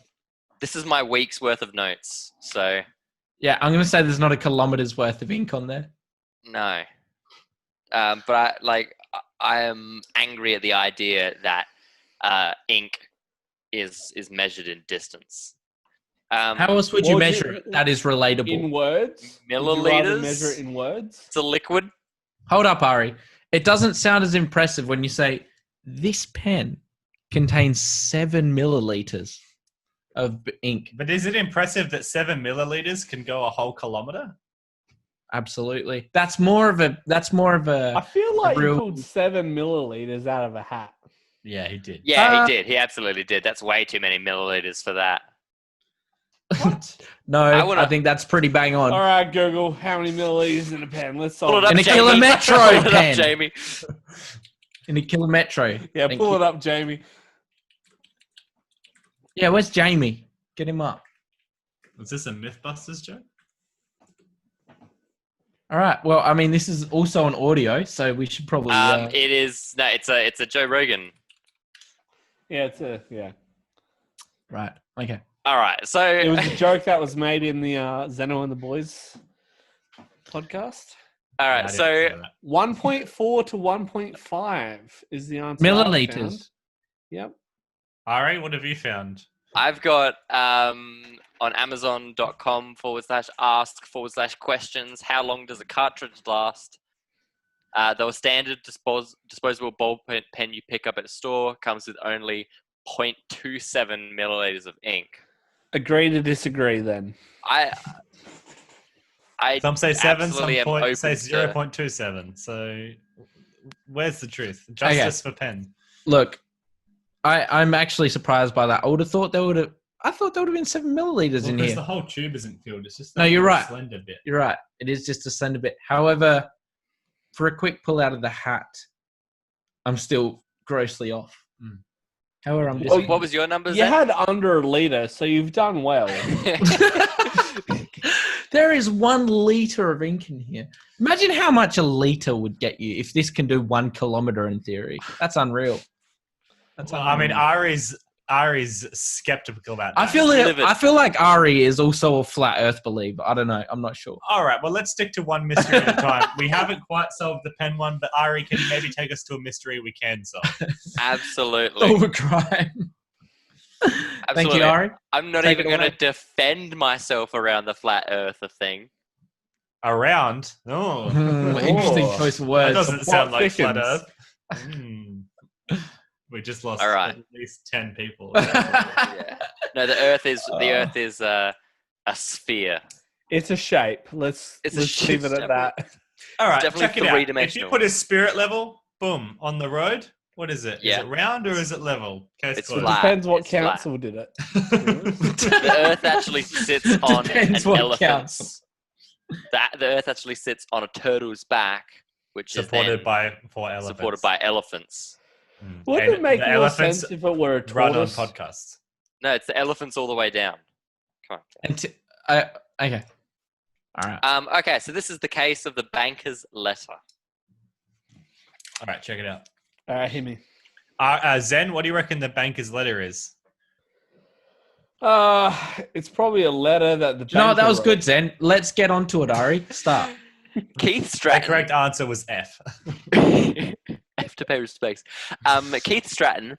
This is my week's worth of notes. So Yeah, I'm going to say there's not a kilometer's worth of ink on there. no. But I am angry at the idea that ink is measured in distance. How else would you measure it? That is relatable. In words? Milliliters? Would you rather measure it in words? It's a liquid. Hold up, Ari. It doesn't sound as impressive when you say, this pen contains 7 milliliters of ink. But is it impressive that 7 milliliters can go a whole kilometer? Absolutely. That's more of a. I feel like real- you pulled 7 milliliters out of a hat. Yeah, he did. Yeah, he did. He absolutely did. That's way too many milliliters for that. What? No, I think that's pretty bang on. All right, Google, how many milliliters in a pen? Let's Pull solve it up, In a Jamie. kilometro Pull it pen. up, Jamie. In a kilometro. Yeah, Thank pull you. it up, Jamie. Yeah, where's Jamie? Get him up. Was this a Mythbusters joke? All right. Well, I mean, this is also an audio, so we should probably. It is no. It's a Joe Rogan. Yeah, it's a yeah. Right. Okay. All right. So It was a joke that was made in the Zeno and the Boys podcast. all I right. didn't So say that. 1.4 to 1.5 is the answer. I found. Milliliters. Yep. Ari, what have you found? I've got on Amazon.com/ask/questions. How long does a cartridge last? The standard disposable ball pen you pick up at a store comes with only 0.27 milliliters of ink. Agree to disagree then. I Some say 7, some absolutely am open say to- 0.27. So where's the truth? Justice for pen. Look, I'm actually surprised by that. I thought there would have been 7 milliliters in Because here. the whole tube isn't filled. It's just No, that you're little right. slender bit. You're right. It is just a slender bit. However, for a quick pull out of the hat, I'm still grossly off. However, I'm just. What was your number? You Zen? had under a liter, so you've done well. There is 1 liter of ink in here. Imagine how much a liter would get you if this can do 1 kilometer in theory. That's unreal. Well, I mean, Ari's skeptical about that. I feel like Ari is also a flat Earth believer. I don't know. I'm not sure. All right, well, let's stick to one mystery at a time. We haven't quite solved the pen one, but Ari, can you maybe take us to a mystery we can solve? Absolutely. Over crime. Thank Absolutely. you, Ari. I'm not Take even it going to away. defend myself around the flat earther thing. Around? Oh. Interesting choice of That words. doesn't sound like flat thickens. Earth. We just lost All right. at least 10 people. Yeah. No, the Earth is a sphere. It's a shape. Let's leave it at that. All right, Definitely check it out. If you three-dimensional. put a spirit level, boom, on the road, what is it? Yeah. Is it round or is it level? Case It's closed. flat. Depends what It's flat. council did it. The Earth actually sits on Depends an what elephant's. The Earth actually sits on a turtle's back, which Supported is by 4 elephants. supported by elephants. Wouldn't And it make the more elephants sense if it were a run on tortoise? podcasts. No, it's the elephants all the way down. Come on. Okay. All right. Okay, so this is the case of the banker's letter. All right, check it out. All right, hit me. Zen, what do you reckon the banker's letter is? It's probably a letter that the No, that banker was wrote. good, Zen. Let's get on to it, Ari. Start. Keith The Stratton. correct answer was F. F to pay respects. Keith Stratton,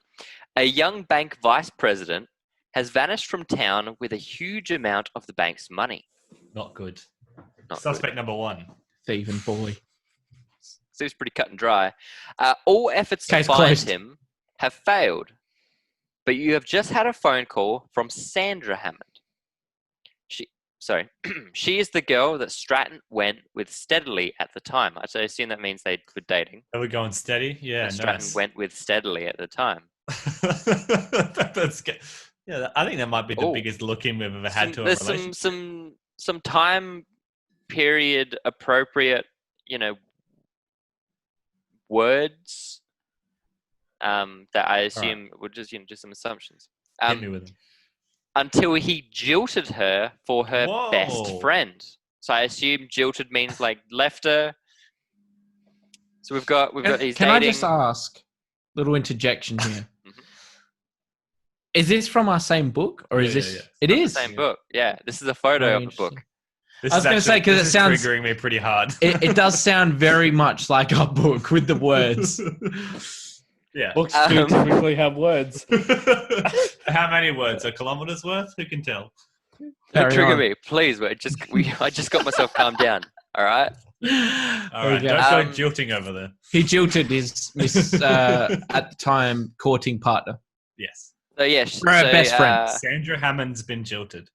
a young bank vice president, has vanished from town with a huge amount of the bank's money. Not good. Not Suspect number 1. Thieving boy. Seems pretty cut and dry. All efforts to Case find closed. him have failed, but you have just had a phone call from Sandra Hammond. She is the girl that Stratton went with steadily at the time. I assume that means they were dating. Are we going steady? Yeah, And Stratton nice. went with steadily at the time. That's good. Yeah, I think that might be the Oh. biggest look-in we've ever had to a There's relationship. some time period appropriate words that I assume were just some assumptions. Hit me with them. Until he jilted her for her best friend. So I assume jilted means like left her. So we've got he's Can dating. I just ask, little interjection here? Is this from our same book, or is this? Yeah. It is the same book. Yeah, this is a photo of the book. I was going to say because it sounds triggering me pretty hard. it does sound very much like our book with the words. Yeah. Books do typically have words. How many words? A kilometer's worth? Who can tell? Don't trigger me, please. I just got myself calmed down. All right. All right. Don't go jilting over there. He jilted his at the time courting partner. Yes. So yes, for her best friend. Sandra Hammond's been jilted.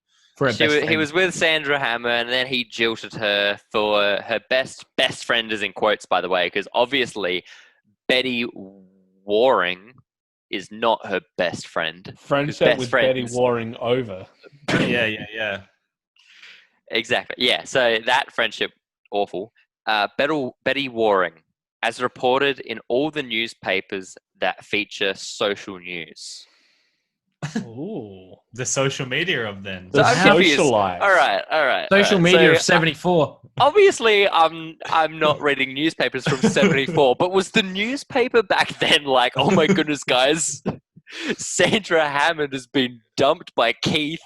He was with Sandra Hammond, and then he jilted her for her best friend, is in quotes, by the way, because obviously Betty Waring is not her best friend. Friendship with Betty Waring over. Yeah. Exactly. Yeah. So that friendship, awful. Betty Waring, as reported in all the newspapers that feature social news. Ooh. The social media of then. The socialite. All right. Social media of 74. Obviously, I'm not reading newspapers from 74, but was the newspaper back then like, oh my goodness, guys, Sandra Hammond has been dumped by Keith,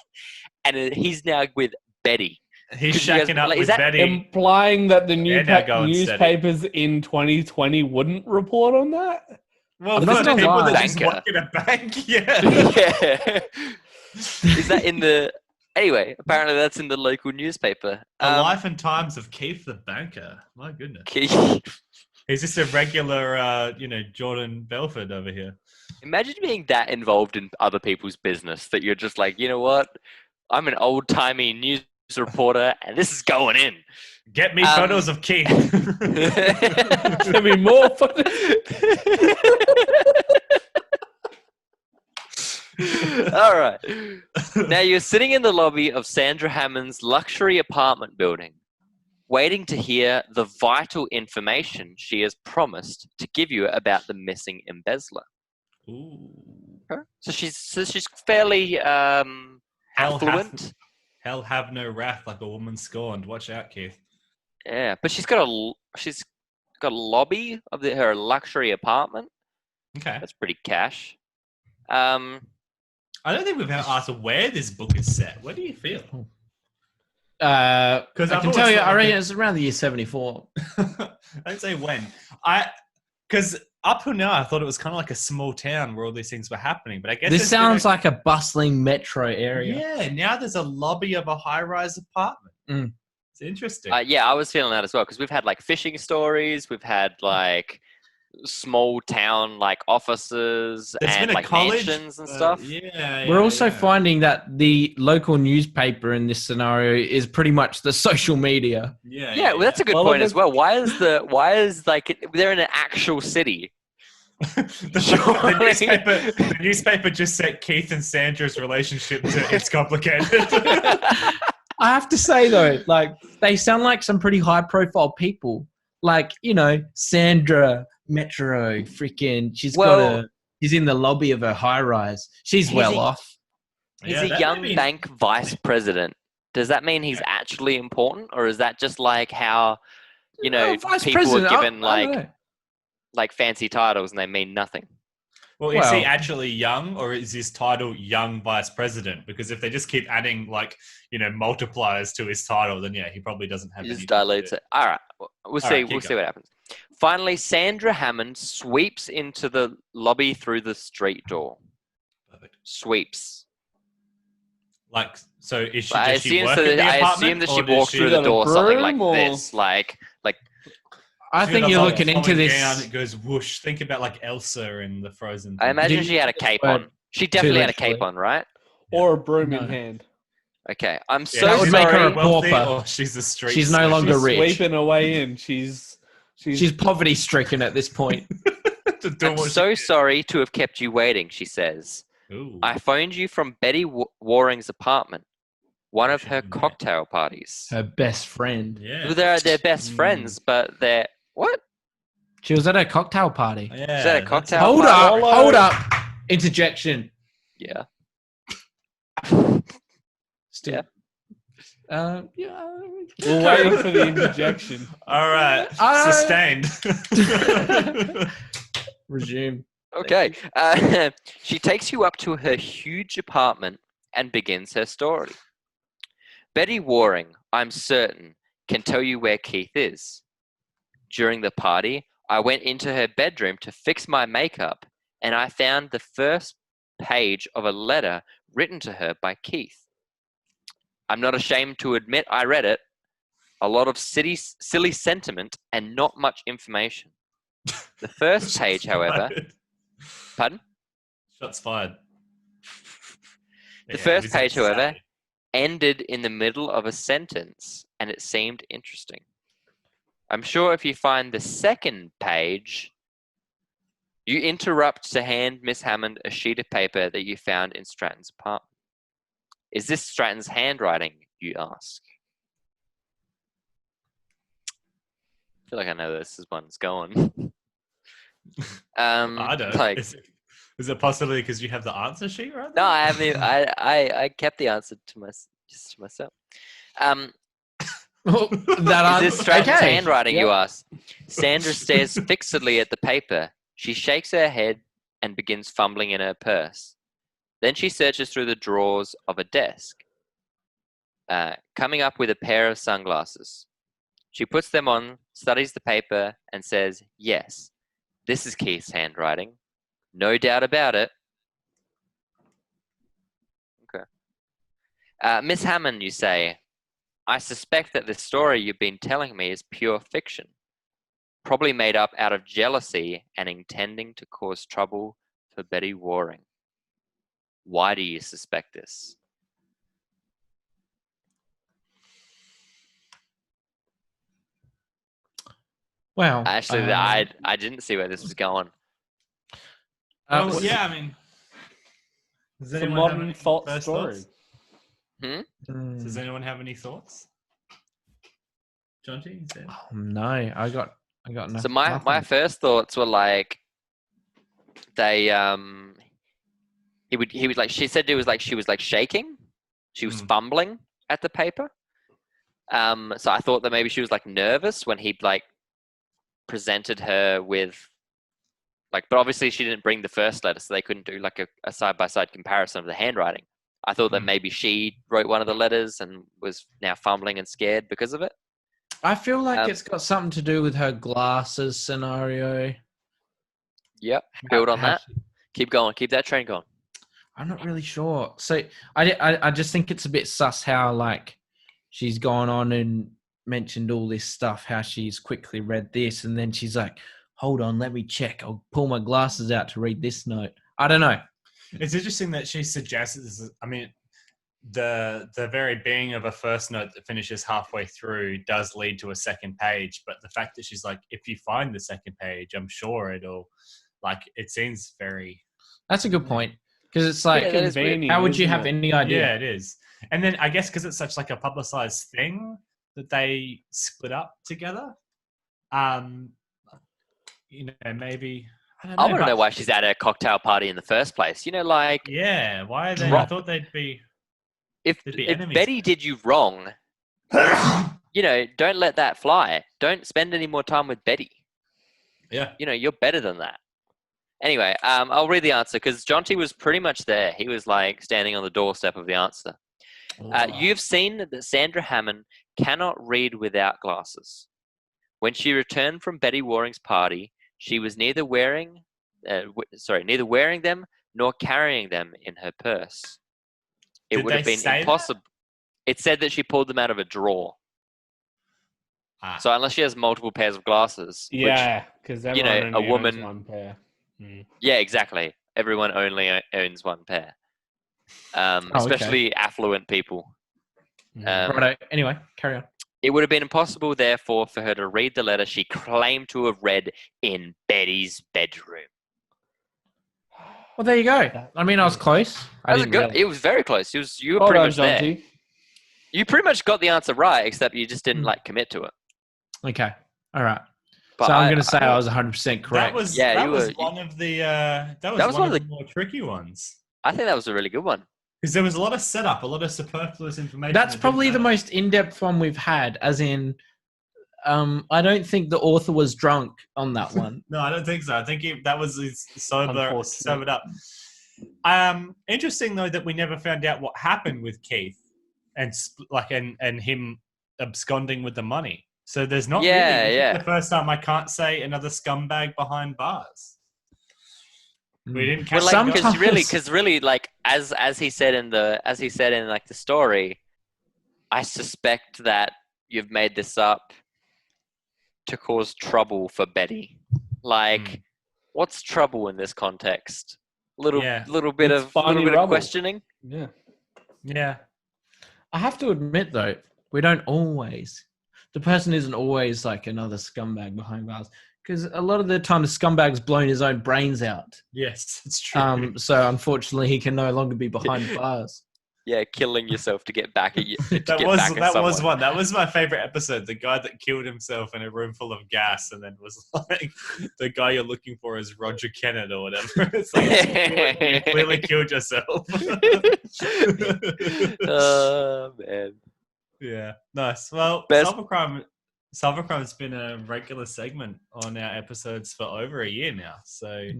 and he's now with Betty. He's shacking up with Betty. Implying that the newspapers in 2020 wouldn't report on that? Well, for the people that just work in a bank, yeah. Is that in the... Anyway, apparently that's in the local newspaper. The life and times of Keith the banker. My goodness. Keith. He's just a regular, Jordan Belford over here. Imagine being that involved in other people's business that you're just like, you know what? I'm an old-timey news reporter, and this is going in. Get me photos of Keith. Give me more photos. All right. Now you're sitting in the lobby of Sandra Hammond's luxury apartment building, waiting to hear the vital information she has promised to give you about the missing embezzler. Ooh. So she's fairly affluent. Hell have no wrath like a woman scorned. Watch out, Keith. Yeah, but she's got a lobby of her luxury apartment. Okay, that's pretty cash. I don't think we've ever asked where this book is set. Where do you feel? Because I can tell you, I reckon it's around the year 74. I don't say when. Because up till now, I thought it was kind of like a small town where all these things were happening. But I guess this sounds like a bustling metro area. Yeah, now there's a lobby of a high-rise apartment. Mm. It's interesting. Yeah, I was feeling that as well because we've had like fishing stories, we've had like small town like offices and like mansions and stuff. We're also finding that the local newspaper in this scenario is pretty much the social media. Yeah, well, that's a good point as well. Why is like they're in an actual city? the newspaper just set Keith and Sandra's relationship to it's complicated. I have to say though, like they sound like some pretty high profile people. Like, Sandra Metro, freaking, she's in the lobby of her high rise. She's well off. He's a young bank vice president. Does that mean he's actually important, or is that just like how, people are given like fancy titles and they mean nothing? Well, is he actually young, or is his title young vice president? Because if they just keep adding multipliers to his title, then he probably doesn't have. Just dilutes it. All right, we'll see. We'll see what happens. Finally, Sandra Hammond sweeps into the lobby through the street door. Perfect. Sweeps. Like, so is she? I assume that she walked through the door something like this, like. I think you're looking into this. Down, it goes whoosh. Think about like Elsa in the Frozen. I imagine she had a cape on. She definitely had a cape on, right? Or a broom in hand. Okay, I'm so that would sorry. make her a pauper. Or she's a street. She's no longer rich. Sweeping her way in. She's poverty stricken at this point. I'm so sorry to have kept you waiting, she says. Ooh. I phoned you from Betty Waring's apartment. one of her cocktail parties. Her best friend. Yeah. Well, they're best friends, but they're what? She was at a cocktail party. Yeah. Is that a cocktail Hold party? up. Hold up. Interjection. Yeah. Still. Yeah. Yeah. We're waiting for the interjection. All right. Sustained. Resume. Okay. She takes you up to her huge apartment and begins her story. Betty Waring, I'm certain, can tell you where Keith is. During the party, I went into her bedroom to fix my makeup, and I found the first page of a letter written to her by Keith. I'm not ashamed to admit I read it. A lot of silly sentiment and not much information. The first page, however... Pardon? Shots fired. The first page, however, ended in the middle of a sentence, and it seemed interesting. I'm sure if you find the second page, you interrupt to hand Miss Hammond a sheet of paper that you found in Stratton's apartment. Is this Stratton's handwriting, you ask? I feel like I know where this one's going. I don't. Like, Is it possibly because you have the answer sheet right no, there? I haven't. I kept the answer to myself. That Is this Stratton's okay. handwriting, you ask? Sandra stares fixedly at the paper. She shakes her head and begins fumbling in her purse. Then she searches through the drawers of a desk, coming up with a pair of sunglasses. She puts them on, studies the paper, and says, yes, this is Keith's handwriting. No doubt about it. Okay. Miss Hammond, you say, I suspect that the story you've been telling me is pure fiction, probably made up out of jealousy and intending to cause trouble for Betty Waring. Why do you suspect this? Well, Actually, I didn't see where this was going. Well, yeah, I mean, does It's a anyone have modern any fault first story. thoughts? Mm. Does anyone have any thoughts? Jonty, is there? Oh, no, I got nothing. So my first thoughts were like, they he would like, she said it was like she was like shaking, she was fumbling at the paper. So I thought that maybe she was like nervous when he'd like presented her with like, but obviously she didn't bring the first letter, so they couldn't do like a side-by-side comparison of the handwriting. I thought that maybe she wrote one of the letters and was now fumbling and scared because of it. I feel like it's got something to do with her glasses scenario. Yep. Build on that. Keep going. Keep that train going. I'm not really sure. So I just think it's a bit sus how like she's gone on and mentioned all this stuff, how she's quickly read this, and then she's like, hold on, let me check. I'll pull my glasses out to read this note. I don't know. It's interesting that she suggests this. I mean, the very being of a first note that finishes halfway through does lead to a second page, but the fact that she's like, if you find the second page, I'm sure it'll, like, it seems very... That's a good point. Because it's like, convenient, how would you isn't have it? any idea? Yeah, it is. And then I guess because it's such like a publicized thing that they split up together, you know, maybe... I want to know why she's at a cocktail party in the first place. You know, like... Yeah, why are they... I thought they'd be... If Betty did you wrong, you know, don't let that fly. Don't spend any more time with Betty. Yeah. You know, you're better than that. Anyway, I'll read the answer because Jonty was pretty much there. He was like standing on the doorstep of the answer. You've seen that Sandra Hammond cannot read without glasses. When she returned from Betty Waring's party, she was neither wearing them nor carrying them in her purse. It would have been impossible. It said that she pulled them out of a drawer. So unless she has multiple pairs of glasses, yeah, because you know, a woman, one pair. Yeah, exactly. Everyone only owns one pair, especially affluent people. Righto. Anyway, carry on. It would have been impossible, therefore, for her to read the letter she claimed to have read in Betty's bedroom. Well, there you go. I mean, I was close. It was very close. You were pretty much there. You pretty much got the answer right, except you just didn't commit to it. Okay. All right. But so I'm going to say I was 100% correct. That was one of the more tricky ones. I think that was a really good one. Because there was a lot of setup, a lot of superfluous information. That's probably the most in-depth one we've had, as in, I don't think the author was drunk on that one. No, I don't think so. I think that was sobered up. Interesting, though, that we never found out what happened with Keith and him absconding with the money. So there's not really the first time I can't say another scumbag behind bars. We didn't catch because really, like as he said in the story, I suspect that you've made this up to cause trouble for Betty. Like, what's trouble in this context? Little bit of questioning. Yeah. Yeah. I have to admit though, we don't always. The person isn't always like another scumbag behind bars. Because a lot of the time, the scumbag's blown his own brains out. Yes, it's true. So unfortunately, he can no longer be behind bars. Yeah, killing yourself to get back at you. That was one. That was my favorite episode. The guy that killed himself in a room full of gas, and then was like, the guy you're looking for is Roger Kennett or whatever. It's like you clearly killed yourself. Oh man. Yeah, nice. Well, Cybercrime's been a regular segment on our episodes for over a year now. So,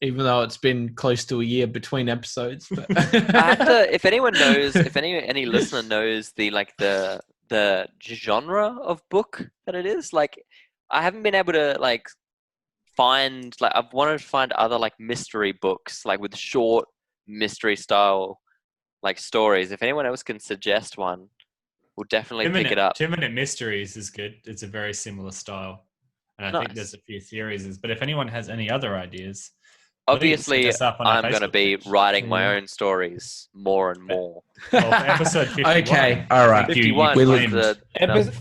even though it's been close to a year between episodes, but if anyone knows, if any listener knows the genre of book that it is, like I haven't been able to find I've wanted to find other mystery books with short mystery style stories. If anyone else can suggest one, we'll definitely pick it up. 2-Minute Mysteries is good. It's a very similar style. And I think there's a few series. But if anyone has any other ideas... Obviously, I'm going to be writing my own stories more and more. Well, episode 51. Okay, all right. 51.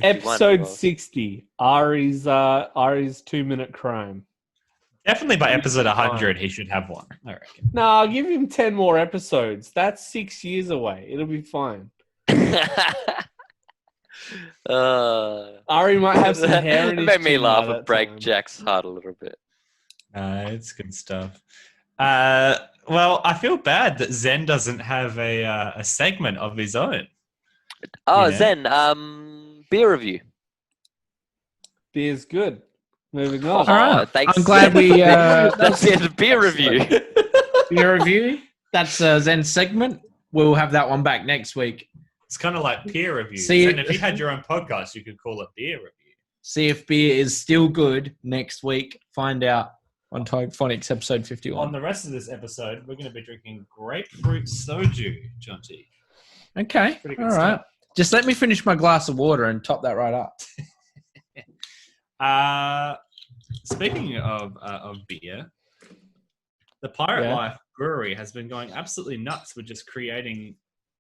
Episode 60. Ari's 2-minute crime. Definitely by episode 100, he should have one, I reckon. No, I'll give him 10 more episodes. That's 6 years away. It'll be fine. Ari might have some hair in his made me chin laugh by and that break time. Jack's heart a little bit. It's good stuff. Well, I feel bad that Zen doesn't have a segment of his own. Oh, Yeah. Zen, beer review. Beer's good. Moving on. All right. Thanks. I'm glad we... That's the end of beer review. beer review. That's Zen's segment. We'll have that one back next week. It's kind of like peer review. See, and if you had your own podcast, you could call it beer review. See if beer is still good next week. Find out on Tiger Fonix episode 51. On the rest of this episode, we're going to be drinking grapefruit soju, Jonty. Okay. Pretty good All right. stuff. Just let me finish my glass of water and top that right up. Speaking of beer, the Pirate Life Brewery has been going absolutely nuts with just creating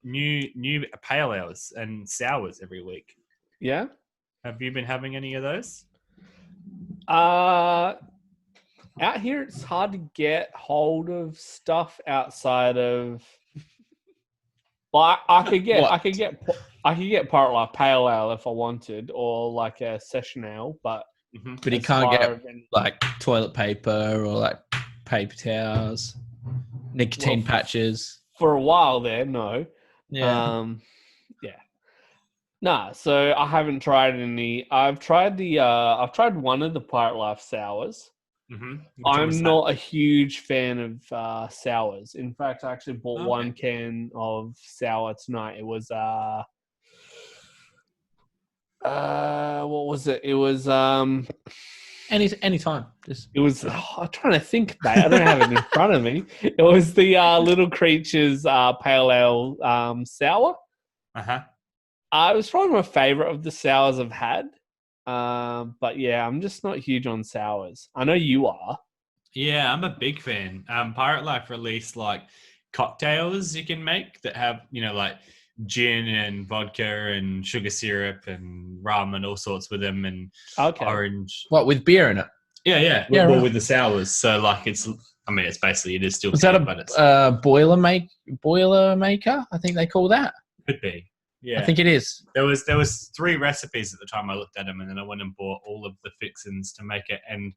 new pale ales and sours every week. Yeah. Have you been having any of those? Out here, it's hard to get hold of stuff outside of. Well, I could get Pirate Life Pale Ale if I wanted, or like a session ale, but you can't get like toilet paper or like paper towels, nicotine patches. For a while there, no. Yeah. Nah, so I haven't tried any. I've tried one of the Pirate Life sours. I'm not a huge fan of sours. In fact, I actually bought one can of sour tonight. It was what was it? It was anytime. It was. I'm trying to think, mate. I don't have it in front of me. It was the Little Creatures Pale Ale sour. It was probably my favorite of the sours I've had. But yeah, I'm just not huge on sours. I know you are. Yeah, I'm a big fan. Pirate Life released like cocktails you can make that have, like gin and vodka and sugar syrup and rum and all sorts with them and orange. What, with beer in it? Yeah. Well, with the sours. So like it is still. Is that a boiler maker? I think they call that. Could be. Yeah, I think it is. There was 3 recipes at the time I looked at them, and then I went and bought all of the fixins to make it, and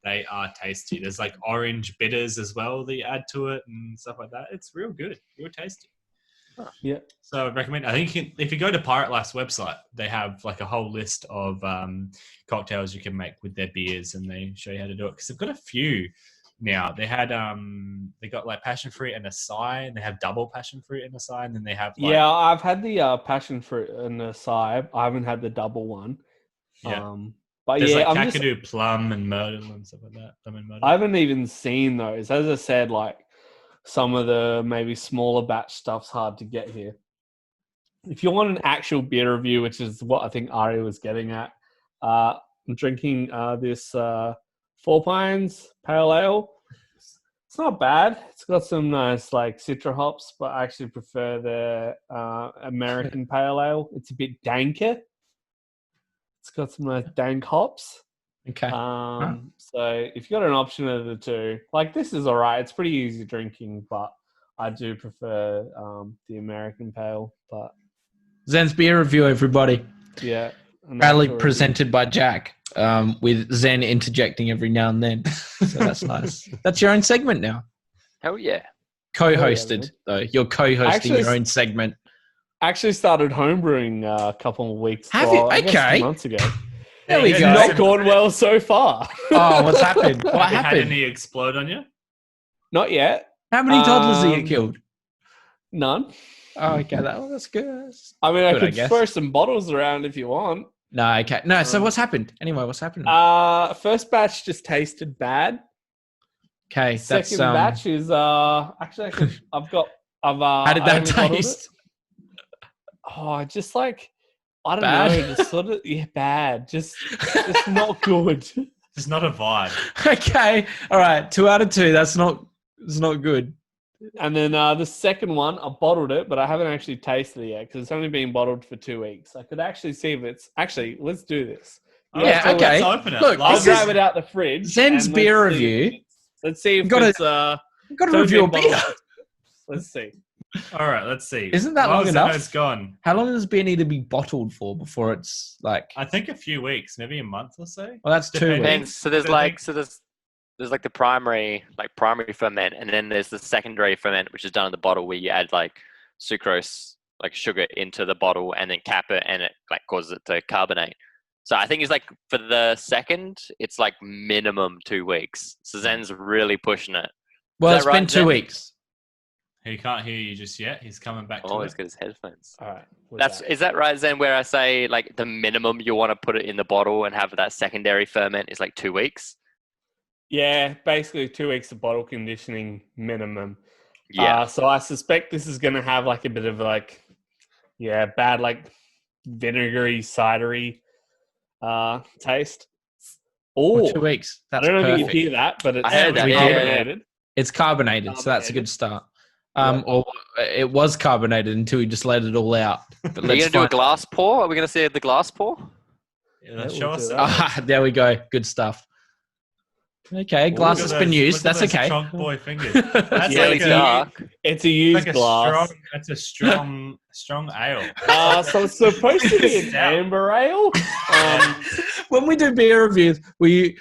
they are tasty. There's like orange bitters as well that you add to it and stuff like that. It's real good, real tasty. Yeah. So I'd recommend. I think if you go to Pirate Life's website, they have like a whole list of cocktails you can make with their beers, and they show you how to do it because they've got a few now. They had they got like passion fruit and acai, and they have double passion fruit and acai, and then they have like, I've had the passion fruit and acai. I haven't had the double one. Yeah. But there's like I'm Kakadu plum and myrtle and stuff like that. Plum and myrtle. I haven't even seen those. As I said, like some of the maybe smaller batch stuff's hard to get here. If you want an actual beer review, which is what I think Ari was getting at, I'm drinking this 4 Pines Pale Ale. It's not bad. It's got some nice like citra hops, but I actually prefer the American Pale Ale. It's a bit danker. It's got some nice dank hops. Okay. So if you got an option of the two, like this is all right. It's pretty easy drinking, but I do prefer the American Pale. But Zen's beer review, everybody. Yeah. Proudly presented by Jack, with Zen interjecting every now and then. So that's nice. That's your own segment now. Hell yeah. Co-hosted, though. You're co-hosting your own segment. Actually started homebrewing a couple of weeks Have you? I guess Okay. months ago. There we It's go. not gone well so far. Oh, what's happened? What Have you had happened? any explode on you? Not yet. How many toddlers did you killed? None. Oh, okay. That's good. I mean, I Good, I could guess. throw some bottles around if you want. No, okay. No, so what's happened? Anyway, what's happened? First batch just tasted bad. Okay, that's Second batch is actually I've how did that taste? Oh, just like I don't Bad? know, just sort of bad. Just not good. It's not a vibe. Okay, all right. 2 out of 2. It's not good. And then the second one, I bottled it, but I haven't actually tasted it yet because it's only been bottled for 2 weeks. I could actually see if it's actually. Let's do this. Yeah, so okay. Let's open it. Look, I'll this grab is it out the fridge. Zen's and beer let's see review. Let's see if Gotta- it's Got to review a beer. Let's see. All right, let's see. Isn't that long enough? It's gone. How long does beer need to be bottled for before it's like? I think a few weeks, maybe a month or so. Well, that's 2 Depending. weeks. And so there's like the primary ferment, and then there's the secondary ferment, which is done in the bottle where you add like sucrose, like sugar, into the bottle and then cap it, and it like causes it to carbonate. So I think it's like for the second, it's like minimum 2 weeks. So Zen's really pushing it. Well, Is it's that been right, 2 Zen? weeks. He can't hear you just yet. He's coming back to Oh, it. he's got his headphones. All right. Is that right, Zen? Where I say like the minimum you want to put it in the bottle and have that secondary ferment is like 2 weeks. Yeah, basically 2 weeks of bottle conditioning minimum. Yeah. So I suspect this is going to have like a bit of like, bad like vinegary, cidery taste. For Oh, 2 weeks. I That's don't know if you perfect. can hear that, but it's I heard that, yeah, carbonated. It's carbonated, so that's a good start. Or it was carbonated until we just let it all out. But Are you going to do a glass pour? Are we going to see the glass pour? Yeah, let's Yeah, show we'll us. do that. There we go. Good stuff. Okay, glass has been used. That's okay. Strong boy fingers. That's Really like dark. It's a used like glass. That's a strong ale. So it's supposed to be an amber ale. When we do beer reviews, we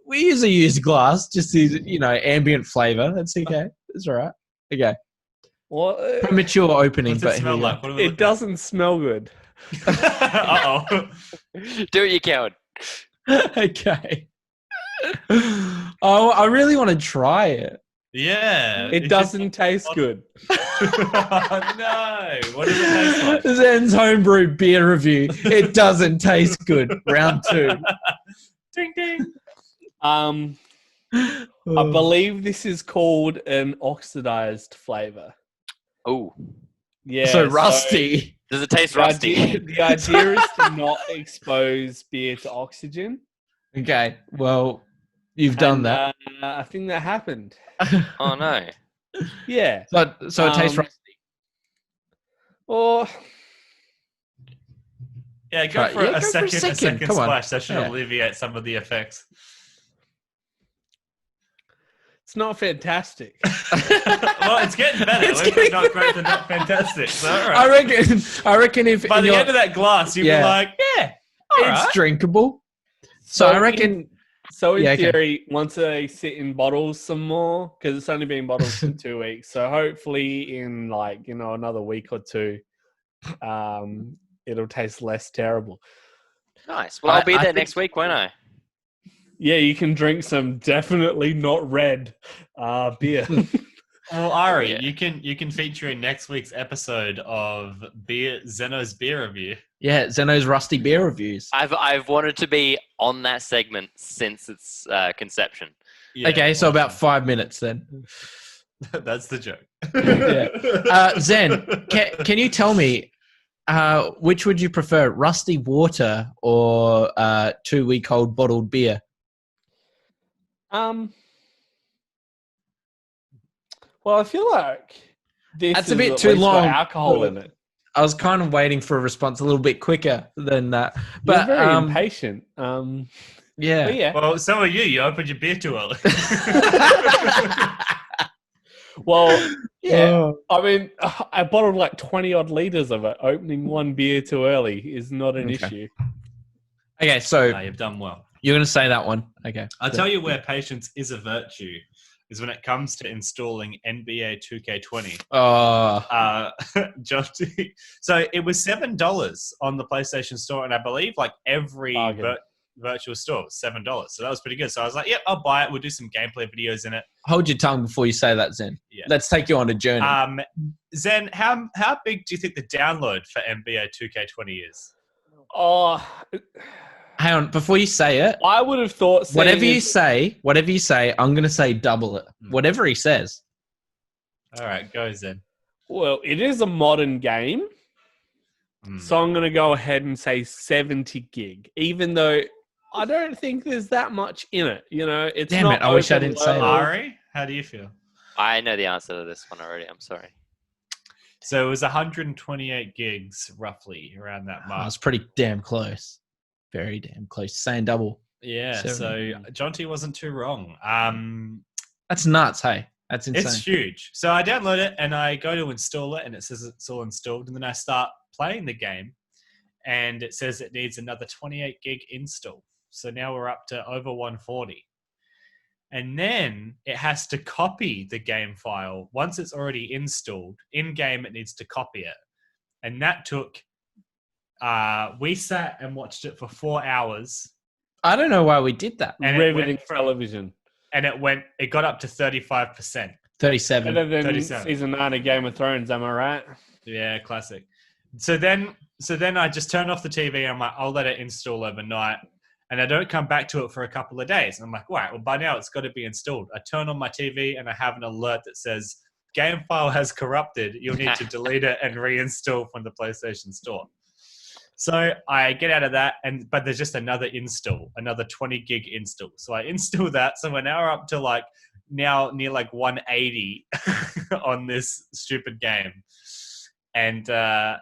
use a used glass, just the ambient flavor. That's okay. That's all right. Okay. Well, Premature opening, What's but it smell here we like? go. What are we it doesn't smell good. Uh-oh. Do what you can. Okay. Oh, I really want to try it. Yeah. It doesn't taste good. No. What does it taste like? Zen's homebrew beer review. It doesn't taste good. Round 2. Ding ding. I believe this is called an oxidized flavor. Oh, Yeah. so rusty. does it taste The rusty? idea is to not expose beer to oxygen. Okay. Well, you've done And, that. I think that happened. Oh no. Yeah. So it tastes rusty. Or Yeah, go Right, for yeah, a go for a second second. Come on. splash. That should Yeah. alleviate some of the effects. It's not fantastic. Well, it's getting better. It's not great and not fantastic. So, all right. I reckon if By the end of that glass, you'd be like, yeah, all it's right. drinkable. So I reckon. In theory, once they sit in bottles some more, because it's only been bottled for 2 weeks, so hopefully in another week or two, it'll taste less terrible. Nice. Well, I'll be there next week, won't I? Yeah, you can drink some definitely not red beer. Well, Ari, you can feature in next week's episode of Zenno's beer review. Yeah, Zenno's rusty beer reviews. I've wanted to be on that segment since its conception. Yeah, okay, so about 5 minutes then. That's the joke. Yeah. Zen, can you tell me which would you prefer, rusty water or 2-week-old bottled beer? Well, I feel like that's a bit too long. Got alcohol in it. I was kind of waiting for a response a little bit quicker than that. But you're very impatient. Yeah. Well, so are you. You opened your beer too early. Well, yeah. I mean, I bottled like 20 odd liters of it. Opening one beer too early is not an issue. Okay, so no, you've done well. You're going to say that one. Okay. I'll tell you where patience is a virtue is when it comes to installing NBA 2K20. Jonty. So it was $7 on the PlayStation Store, and I believe like every virtual store was $7. So that was pretty good. So I was like, yep, I'll buy it. We'll do some gameplay videos in it. Hold your tongue before you say that, Zen. Yeah. Let's take you on a journey. Zen, how big do you think the download for NBA 2K20 is? Hang on, before you say it, I would have thought. Whatever you say, I'm going to say double it. Whatever he says. All right, go Zen. Well, it is a modern game, so I'm going to go ahead and say 70 gig, even though I don't think there's that much in it. It's damn not it! I wish I didn't say that. Ari, how do you feel? I know the answer to this one already. I'm sorry. So it was 128 gigs, roughly, around that mark. That's pretty damn close. Very damn close. Saying double. Yeah, so Jonty wasn't too wrong. That's nuts, hey? That's insane. It's huge. So I download it, and I go to install it, and it says it's all installed. And then I start playing the game, and it says it needs another 28 gig install. So now we're up to over 140. And then it has to copy the game file. Once it's already installed, in-game it needs to copy it. And that took... we sat and watched it for 4 hours. I don't know why we did that. And riveting television. And it got up to 35%. 37. Better than 37. season 9 of Game of Thrones, am I right? Yeah, classic. So then I just turned off the TV. I'm like, I'll let it install overnight. And I don't come back to it for a couple of days. And I'm like, right, well, by now it's got to be installed. I turn on my TV and I have an alert that says, game file has corrupted. You'll need to delete it and reinstall from the PlayStation Store. So I get out of that, but there's just another 20 gig install. So I install that. So we're now up to near 180 on this stupid game. And then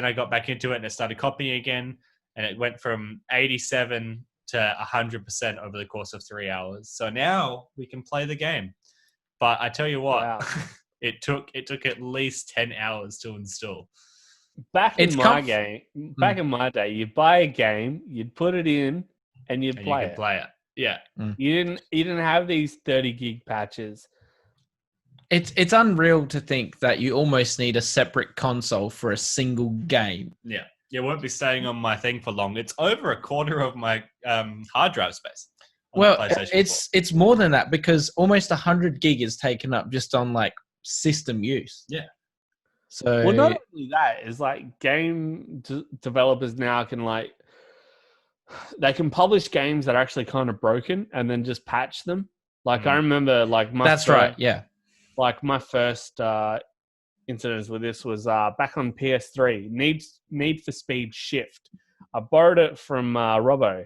I got back into it and it started copying again. And it went from 87 to 100% over the course of 3 hours. So now we can play the game. But I tell you what, wow. it took at least 10 hours to install. Back in my day, you'd buy a game, you'd put it in, and you'd play it. Yeah. You didn't have these 30 gig patches. It's unreal to think that you almost need a separate console for a single game. Yeah. You won't be staying on my thing for long. It's over a quarter of my hard drive space. Well, it's more than that because almost 100 gig is taken up just on system use. Yeah. So well, not only that is game developers now can they can publish games that are actually kind of broken and then just patch them. I remember my first incidents with this was back on PS3. Need for Speed Shift. I borrowed it from Robbo,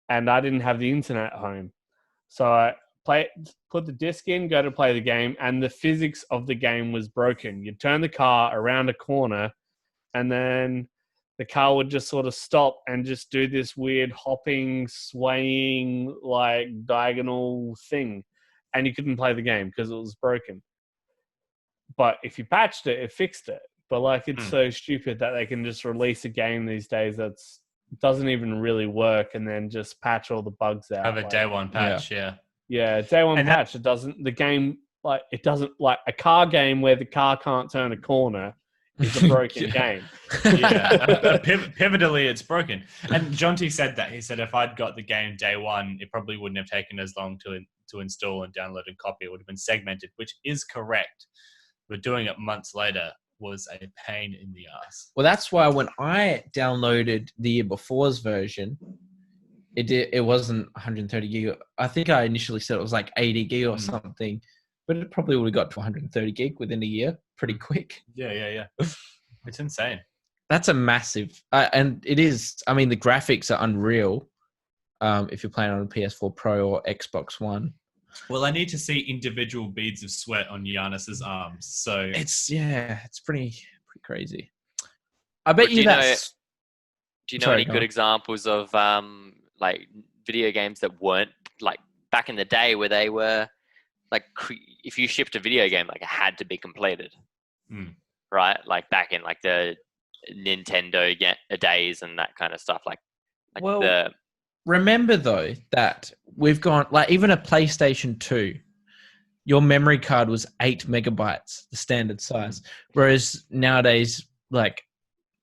and I didn't have the internet at home, so I put the disc in, go to play the game, and the physics of the game was broken. You'd turn the car around a corner, and then the car would just sort of stop and just do this weird hopping, swaying, diagonal thing. and you couldn't play the game because it was broken. But if you patched it, it fixed it. But like, it's so stupid that they can just release a game these days that's doesn't even really work and then just patch all the bugs out. Have a day one patch, Yeah, day one patch. It doesn't, the game, like, it doesn't, like a car game where the car can't turn a corner is a broken game. Pivotally, it's broken. And Jonty said that. He said if I'd got the game day one, it probably wouldn't have taken as long to install and download and copy. It would have been segmented, which is correct. But doing it months later was a pain in the ass. Well, that's why when I downloaded the year before's version, it wasn't 130 gig. I think I initially said it was like 80 gig or something, but it probably would have got to 130 gig within a year pretty quick. Yeah. It's insane. That's a massive, and it is. I mean, the graphics are unreal if you're playing on a PS4 Pro or Xbox One. Well, I need to see individual beads of sweat on Giannis's arms. So it's pretty crazy. I bet you that's. Do you know any good examples of like video games that weren't like back in the day where they were like if you shipped a video game, like it had to be completed, right? Like back in like the Nintendo days and that kind of stuff. Remember though that we've gone like even a PlayStation 2, your memory card was 8 megabytes, the standard size, whereas nowadays like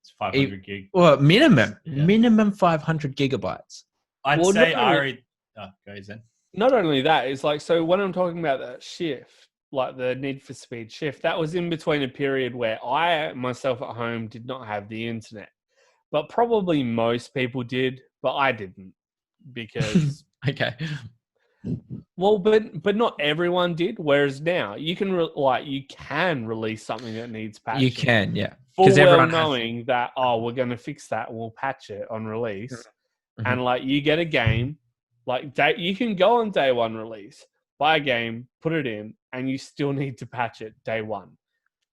it's 500 gig. Well, minimum 500 gigabytes. I'd say Ari. Oh, go Zen. Not only that, it's like, so when I'm talking about that shift, like the Need for Speed shift, that was in between a period where I myself at home did not have the internet, but probably most people did, but I didn't. Because okay, well, but not everyone did. Whereas now you can you can release something that needs patching. You can, yeah, because everyone knowing that we're going to fix that, we'll patch it on release, and like you get a game, like you can go on day one release, buy a game, put it in, and you still need to patch it day one.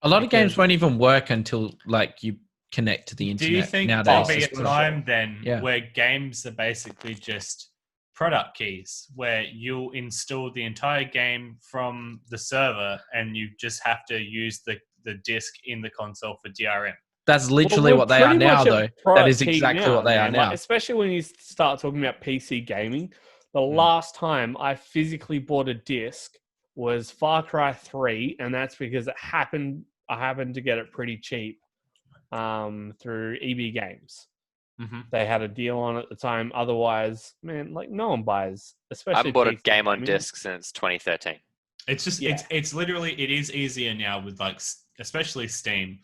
A lot of games won't even work until like you connect to the internet. Do you think there'll be a time then where games are basically just product keys, where you'll install the entire game from the server and you just have to use the disc in the console for DRM? That's literally what they are now, though. That is exactly what they are now. Like, especially when you start talking about PC gaming. The last time I physically bought a disc was Far Cry 3, and that's because I happened to get it pretty cheap. Through EB Games. They had a deal on at the time. Otherwise, man, like no one buys. Especially I haven't bought a game on disc since 2013. It's just it's literally it is easier now with like especially Steam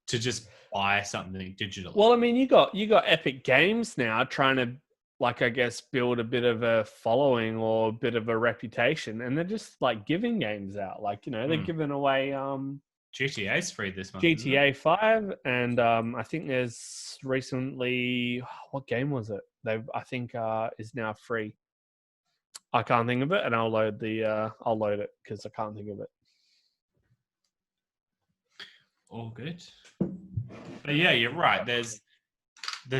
to just buy something digitally. Well, I mean, you got Epic Games now trying to like I guess build a bit of a following or a bit of a reputation, and they're just like giving games out. Like they're giving away. GTA's free this month. GTA 5, and I think there's recently what game was it? I think is now free. I can't think of it, and I'll load it because I can't think of it. All good. But yeah, you're right. There's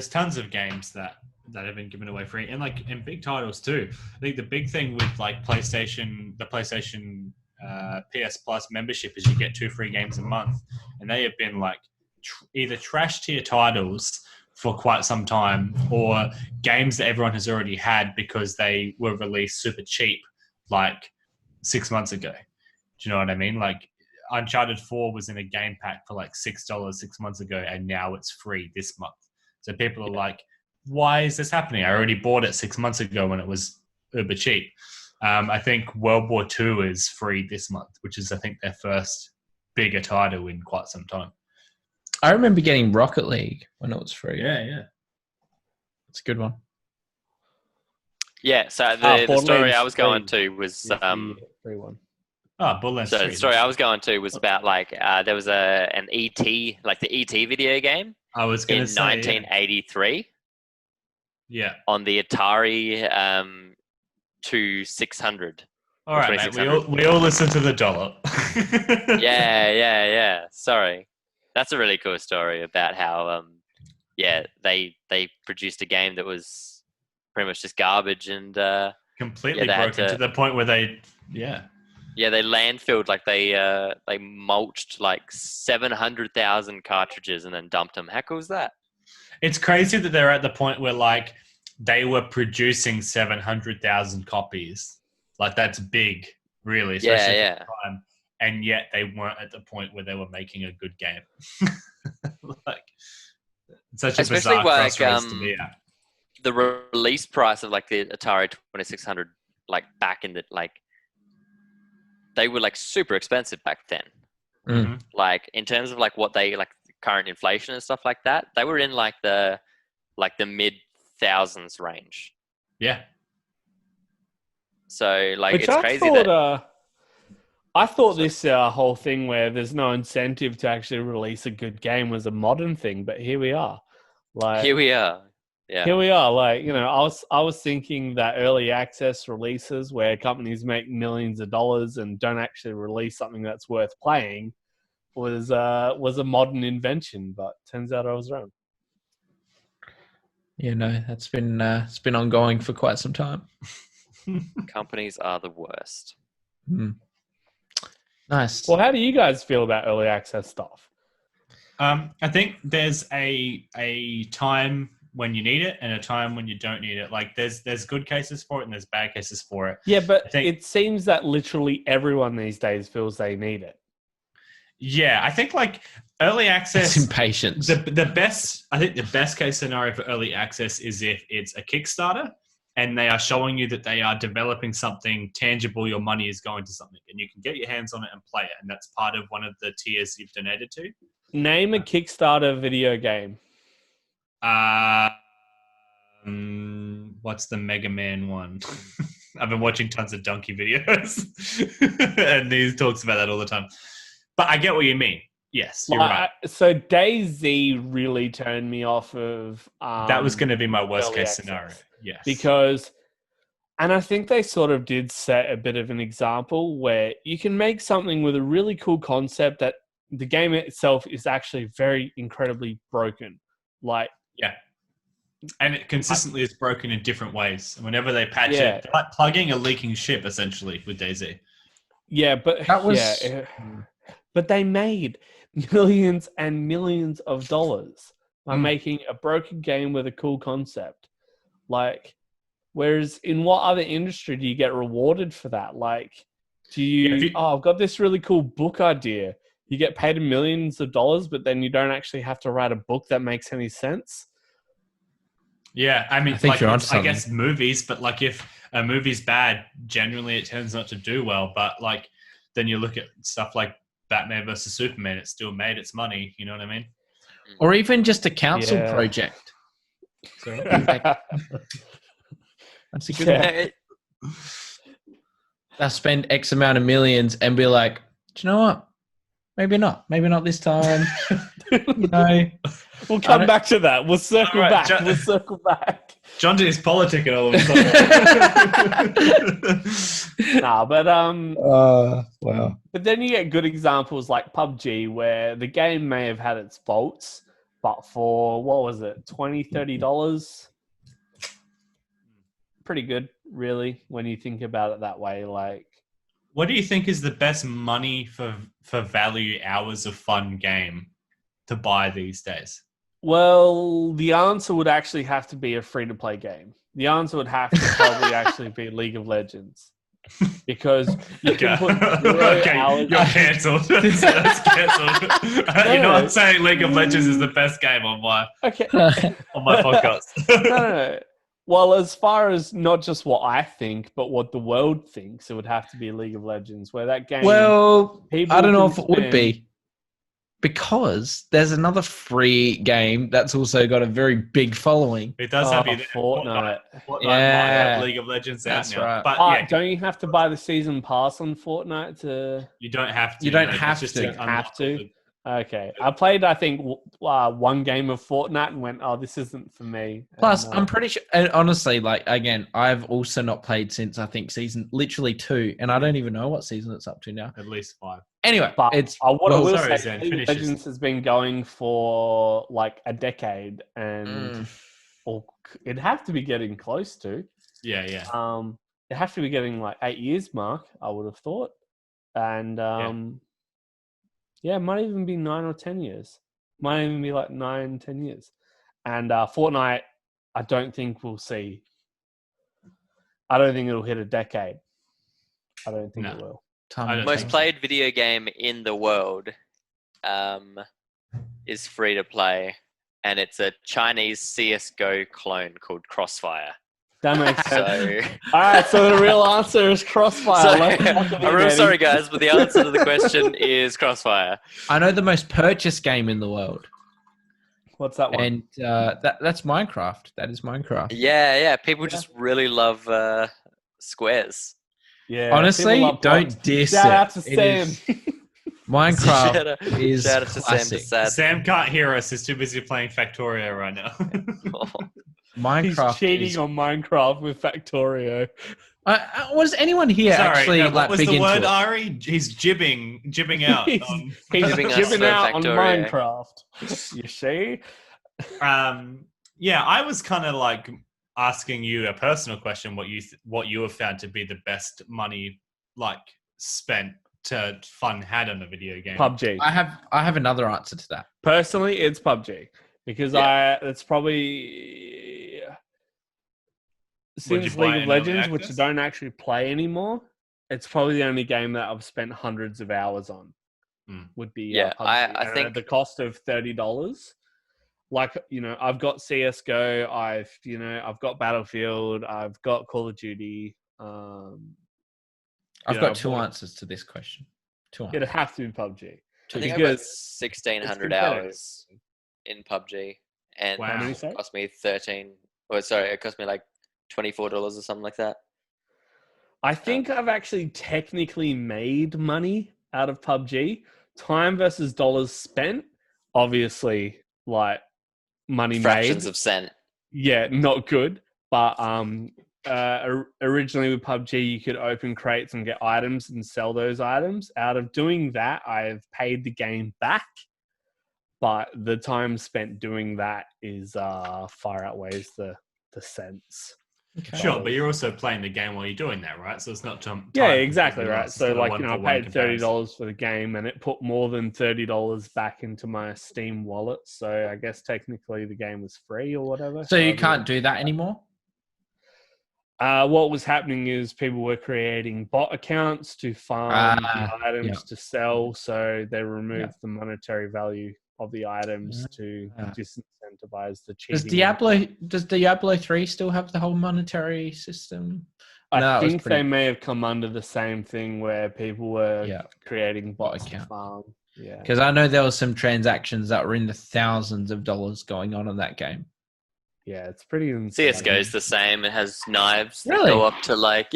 tons of games that have been given away free, and big titles too. I think the big thing with like the PlayStation PS Plus membership is you get 2 free games a month, and they have been like either trash tier titles for quite some time or games that everyone has already had because they were released super cheap like 6 months ago. Do you know what I mean? Like Uncharted 4 was in a game pack for like $6 6 months ago, and now it's free this month. So people are like, why is this happening? I already bought it 6 months ago when it was uber cheap. I think World War II is free this month, which is, I think, their first bigger title in quite some time. I remember getting Rocket League when it was free. Yeah. It's a good one. Yeah, so the story I was going to was... free one. Oh, Borderlands 3. So the story I was going to was about, like, there was an E.T., like the E.T. video game I was going to say, 1983. Yeah. On the Atari... 2600. All right, mate. We all listen to the dollar. Yeah. Sorry, that's a really cool story about how they produced a game that was pretty much just garbage and completely broken to the point where they Yeah. Yeah, they landfilled, like they mulched like 700,000 cartridges and then dumped them. How cool is that? It's crazy that they're at the point where like they were producing 700,000 copies. Like that's big, really. Especially Yeah. for the time. And yet they weren't at the point where they were making a good game. Like, it's such a Especially bizarre like crossroads to be at. the release price of like the Atari 2600, like back in the like, they were like super expensive back then. Mm-hmm. Like in terms of like what they like current inflation and stuff like that, they were in like the mid thousands range. Yeah. So like Which it's crazy that I thought this whole thing where there's no incentive to actually release a good game was a modern thing, but here we are. Like here we are. Yeah. Here we are. Like, you know, I was thinking that early access releases where companies make millions of dollars and don't actually release something that's worth playing was a modern invention, but turns out I was wrong. Yeah, no, that's been it's been ongoing for quite some time. Companies are the worst. Nice. Well, how do you guys feel about early access stuff? I think there's a time when you need it and a time when you don't need it. Like there's good cases for it and there's bad cases for it. Yeah, but it seems that literally everyone these days feels they need it. Yeah, I think like early access. It's impatience. I think the best case scenario for early access is if it's a Kickstarter and they are showing you that they are developing something tangible, your money is going to something, and you can get your hands on it and play it, and that's part of one of the tiers you've donated to. Name a Kickstarter video game. What's the Mega Man one? I've been watching tons of Donkey videos, and he talks about that all the time. But I get what you mean. Yes, you're right. So DayZ really turned me off of. That was going to be my worst case scenario. Yes, and I think they sort of did set a bit of an example where you can make something with a really cool concept that the game itself is actually very incredibly broken. Like, yeah. And it consistently is broken in different ways. And whenever they patch it, they're like plugging a leaking ship essentially with DayZ. Yeah, but that was but they made millions and millions of dollars by making a broken game with a cool concept. Like, whereas in what other industry do you get rewarded for that? Like, I've got this really cool book idea. You get paid millions of dollars, but then you don't actually have to write a book that makes any sense. Yeah, I mean, I guess movies, but like if a movie's bad, generally it tends not to do well. But like then you look at stuff like Batman versus Superman, it still made its money. You know what I mean? Or even just a council project. So, that's a good one. They'll spend X amount of millions and be like, do you know what? Maybe not. Maybe not this time. You know, we'll come back to that. We'll circle back. We'll circle back. Jonty is politicking all of a sudden. Nah, but wow. But then you get good examples like PUBG where the game may have had its faults, but for what was it, $20, $30? Pretty good, really, when you think about it that way. Like, what do you think is the best money for value hours of fun game to buy these days? Well, the answer would actually have to be a free-to-play game. The answer would have to probably actually be League of Legends. Because you can put hours... You're cancelled. That's cancelled. You're not saying League of Legends is the best game on my podcast. No. Well, as far as not just what I think, but what the world thinks, it would have to be League of Legends, where that game... Well, I don't know if it would be. Because there's another free game that's also got a very big following. It does have Fortnite. Fortnite might have League of Legends out that's now. Right. But don't you have to buy the season pass on Fortnite to... You don't have to. You don't have to. Okay. I played, I think, one game of Fortnite and went, oh, this isn't for me. Plus, I'm pretty sure, and honestly, like, again, I've also not played since, I think, season literally 2, and I don't even know what season it's up to now. At least 5. Anyway, but it's... I will say, Zen, League of Legends has been going for, like, a decade, and it'd have to be getting close to. Yeah. it has to be getting like 8 years mark, I would have thought. And it might even be 9 or 10 years. Might even be like 9, 10 years. And Fortnite, I don't think we'll see. I don't think it'll hit a decade. I don't think it will. Most played video game in the world is free to play, and it's a Chinese CS:GO clone called Crossfire. That makes sense. All right, so the real answer is Crossfire. I'm real sorry, guys, but the answer to the question is Crossfire. I know the most purchased game in the world. What's that one? And that's Minecraft. That is Minecraft. Yeah. People just really love squares. Yeah. Honestly, don't diss Shout out to Sam. Minecraft is shout out to classic. Sam can't hear us. He's too busy playing Factorio right now. Minecraft. He's cheating on Minecraft with Factorio. Was anyone here actually what was big the into word, it? Ari? He's jibbing out. He's jibbing out on Minecraft. You see? I was kind of like asking you a personal question. What you have found to be the best money like spent to fun had on a video game? PUBG. I have another answer to that. Personally, it's PUBG because it's probably since League of Legends, which I don't actually play anymore. It's probably the only game that I've spent hundreds of hours on. Would be PUBG. I think the cost of $30. Like, I've got CS:GO, I've got Battlefield, I've got Call of Duty. I've got two answers to this question. It'd have to be PUBG. I think I've got 1,600 hours in PUBG, and it cost me it cost me like $24 or something like that. I think I've actually technically made money out of PUBG. Time versus dollars spent, obviously, like money fractions made. of cent. Yeah, not good. But originally with PUBG, you could open crates and get items and sell those items. Out of doing that, I've paid the game back. But the time spent doing that is far outweighs the cents. Okay. Sure, but you're also playing the game while you're doing that, right? So it's not time. Yeah, exactly right. So I paid $30 for the game, and it put more than $30 back into my Steam wallet. So I guess technically the game was free or whatever. So you can't do that anymore? What was happening is people were creating bot accounts to farm items to sell. So they removed the monetary value of the items to disincentivize the cheating. Does Diablo 3 still have the whole monetary system? I think they may have come under the same thing where people were creating bots to farm. Yeah, because I know there were some transactions that were in the thousands of dollars going on in that game. Yeah, it's pretty insane. CS:GO is the same. It has knives that go up to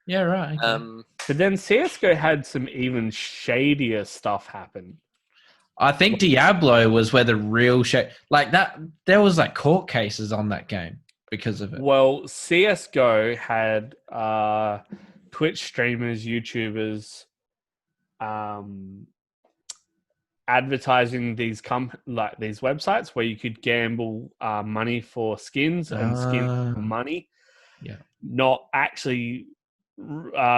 Yeah, right. Okay. But then CS:GO had some even shadier stuff happen. I think Diablo was where the real there was like court cases on that game because of it. Well, CS:GO had Twitch streamers, YouTubers, advertising these these websites where you could gamble money for skins and skins for money. Yeah, not actually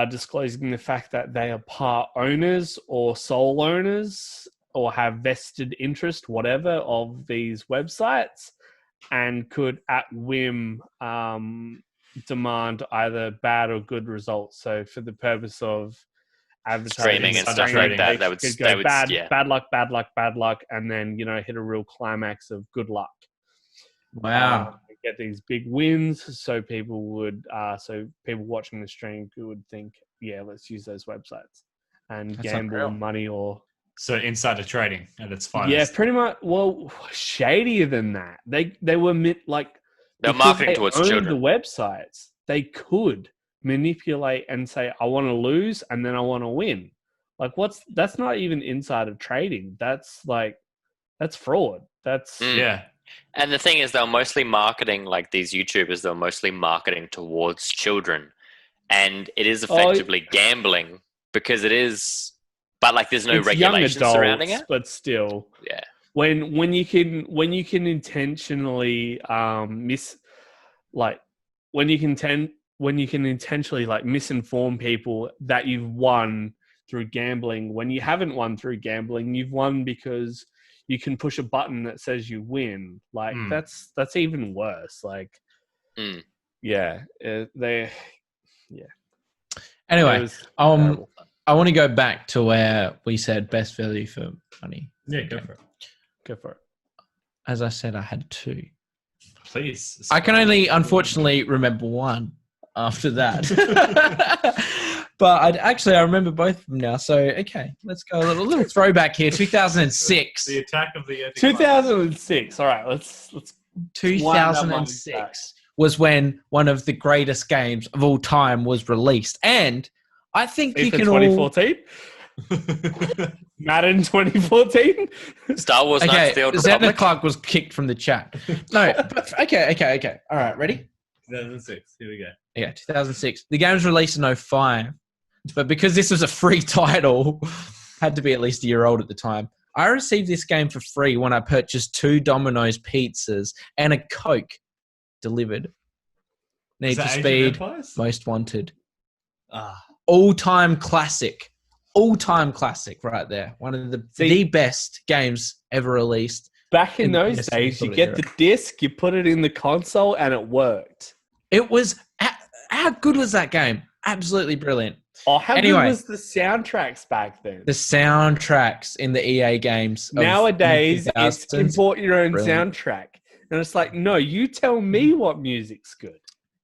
disclosing the fact that they are part owners or sole owners or have vested interest, whatever, of these websites, and could at whim demand either bad or good results. So for the purpose of advertising streaming and stuff like that, they would go bad luck, and then hit a real climax of good luck. Wow! Get these big wins, so people would, people watching the stream would think, let's use those websites and gamble money or. So insider trading at its finest. Yeah, pretty much. Well, shadier than that. They were they're marketing towards children. The websites, they could manipulate and say, I want to lose and then I want to win. Like that's not even insider trading. That's fraud. That's And the thing is, they're mostly marketing, like these YouTubers, they're mostly marketing towards children. And it is effectively gambling because it is, but there's no regulations surrounding it. But still. Yeah. When you can intentionally when you can when you can intentionally like misinform people that you've won through gambling, when you haven't won through gambling, you've won because you can push a button that says you win. Like that's even worse. Like, Anyway, I want to go back to where we said best value for money. Yeah, go for it. Go for it. As I said, I had 2. Please. I can only, unfortunately, remember 1 after that. But I remember both of them now. So, okay, let's go a little throwback here. 2006. The attack of the 2006. All right, let's 2006 was when one of the greatest games of all time was released. And I think you can 2014? Madden 2014? Star Wars Knights of the Old Zenith Republic. Clark was kicked from the chat. No, but okay. All right, ready? 2006. Here we go. Yeah, 2006. The game was released in 2005, but because this was a free title, had to be at least a year old at the time. I received this game for free when I purchased 2 Domino's pizzas and a Coke delivered. Need for Speed, Most Wanted. All-time classic. All-time classic right there. One of the best games ever released. Back in those days, you get the disc, you put it in the console, and it worked. It was... How good was that game? Absolutely brilliant. Oh, how good was the soundtracks back then? The soundtracks in the EA games. Nowadays, it's import your own soundtrack. And it's like, no, you tell me what music's good.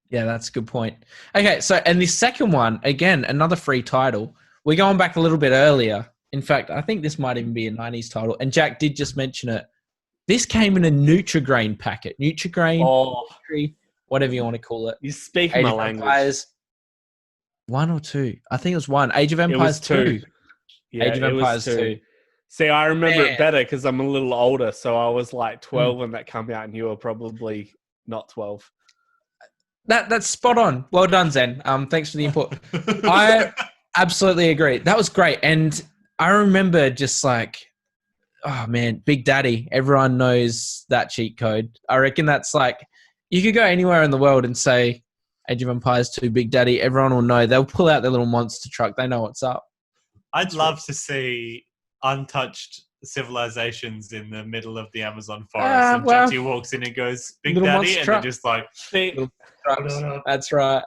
Yeah, that's a good point. Okay, so, and the second one, again, another free title. We're going back a little bit earlier. In fact, I think this might even be a 90s title. And Jack did just mention it. This came in a Nutri-Grain packet. Nutri-Grain, whatever you want to call it. You speak my language. Empires, 1 or 2? I think it was 1. Age of Empires 2. Yeah, Age of Empires 2. See, I remember it better because I'm a little older. So I was like 12 when that came out, and you were probably not 12. That's spot on. Well done, Zen. Thanks for the input. I absolutely agree. That was great. And I remember just like, oh man, Big Daddy. Everyone knows that cheat code. I reckon that's like, you could go anywhere in the world and say Age of Empires 2, Big Daddy. Everyone will know. They'll pull out their little monster truck. They know what's up. I'd love to see untouched civilizations in the middle of the Amazon forest. And Jonty walks in and goes, Big Daddy. And they're just like, that's right.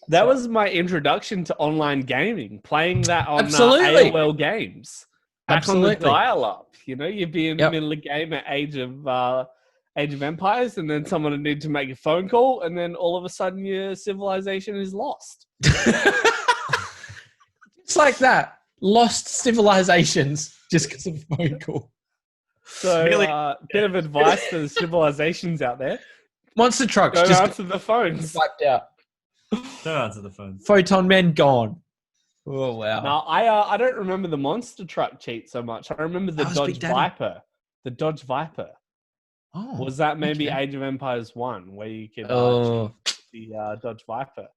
That was my introduction to online gaming, playing that on AOL games. Back on the dial-up. You know, you'd be in the middle of the game at Age of Empires, and then someone would need to make a phone call, and then all of a sudden your civilization is lost. It's like that. Lost civilizations just because of a phone call. So, bit of advice to the civilizations out there. Monster trucks. Don't answer the phones. Wiped out. Don't answer the phone. Photon men gone. Oh, wow. No, I don't remember the monster truck cheat so much. I remember the Dodge Viper. The Dodge Viper. Oh, was that maybe Age of Empires 1 where you could cheat the Dodge Viper?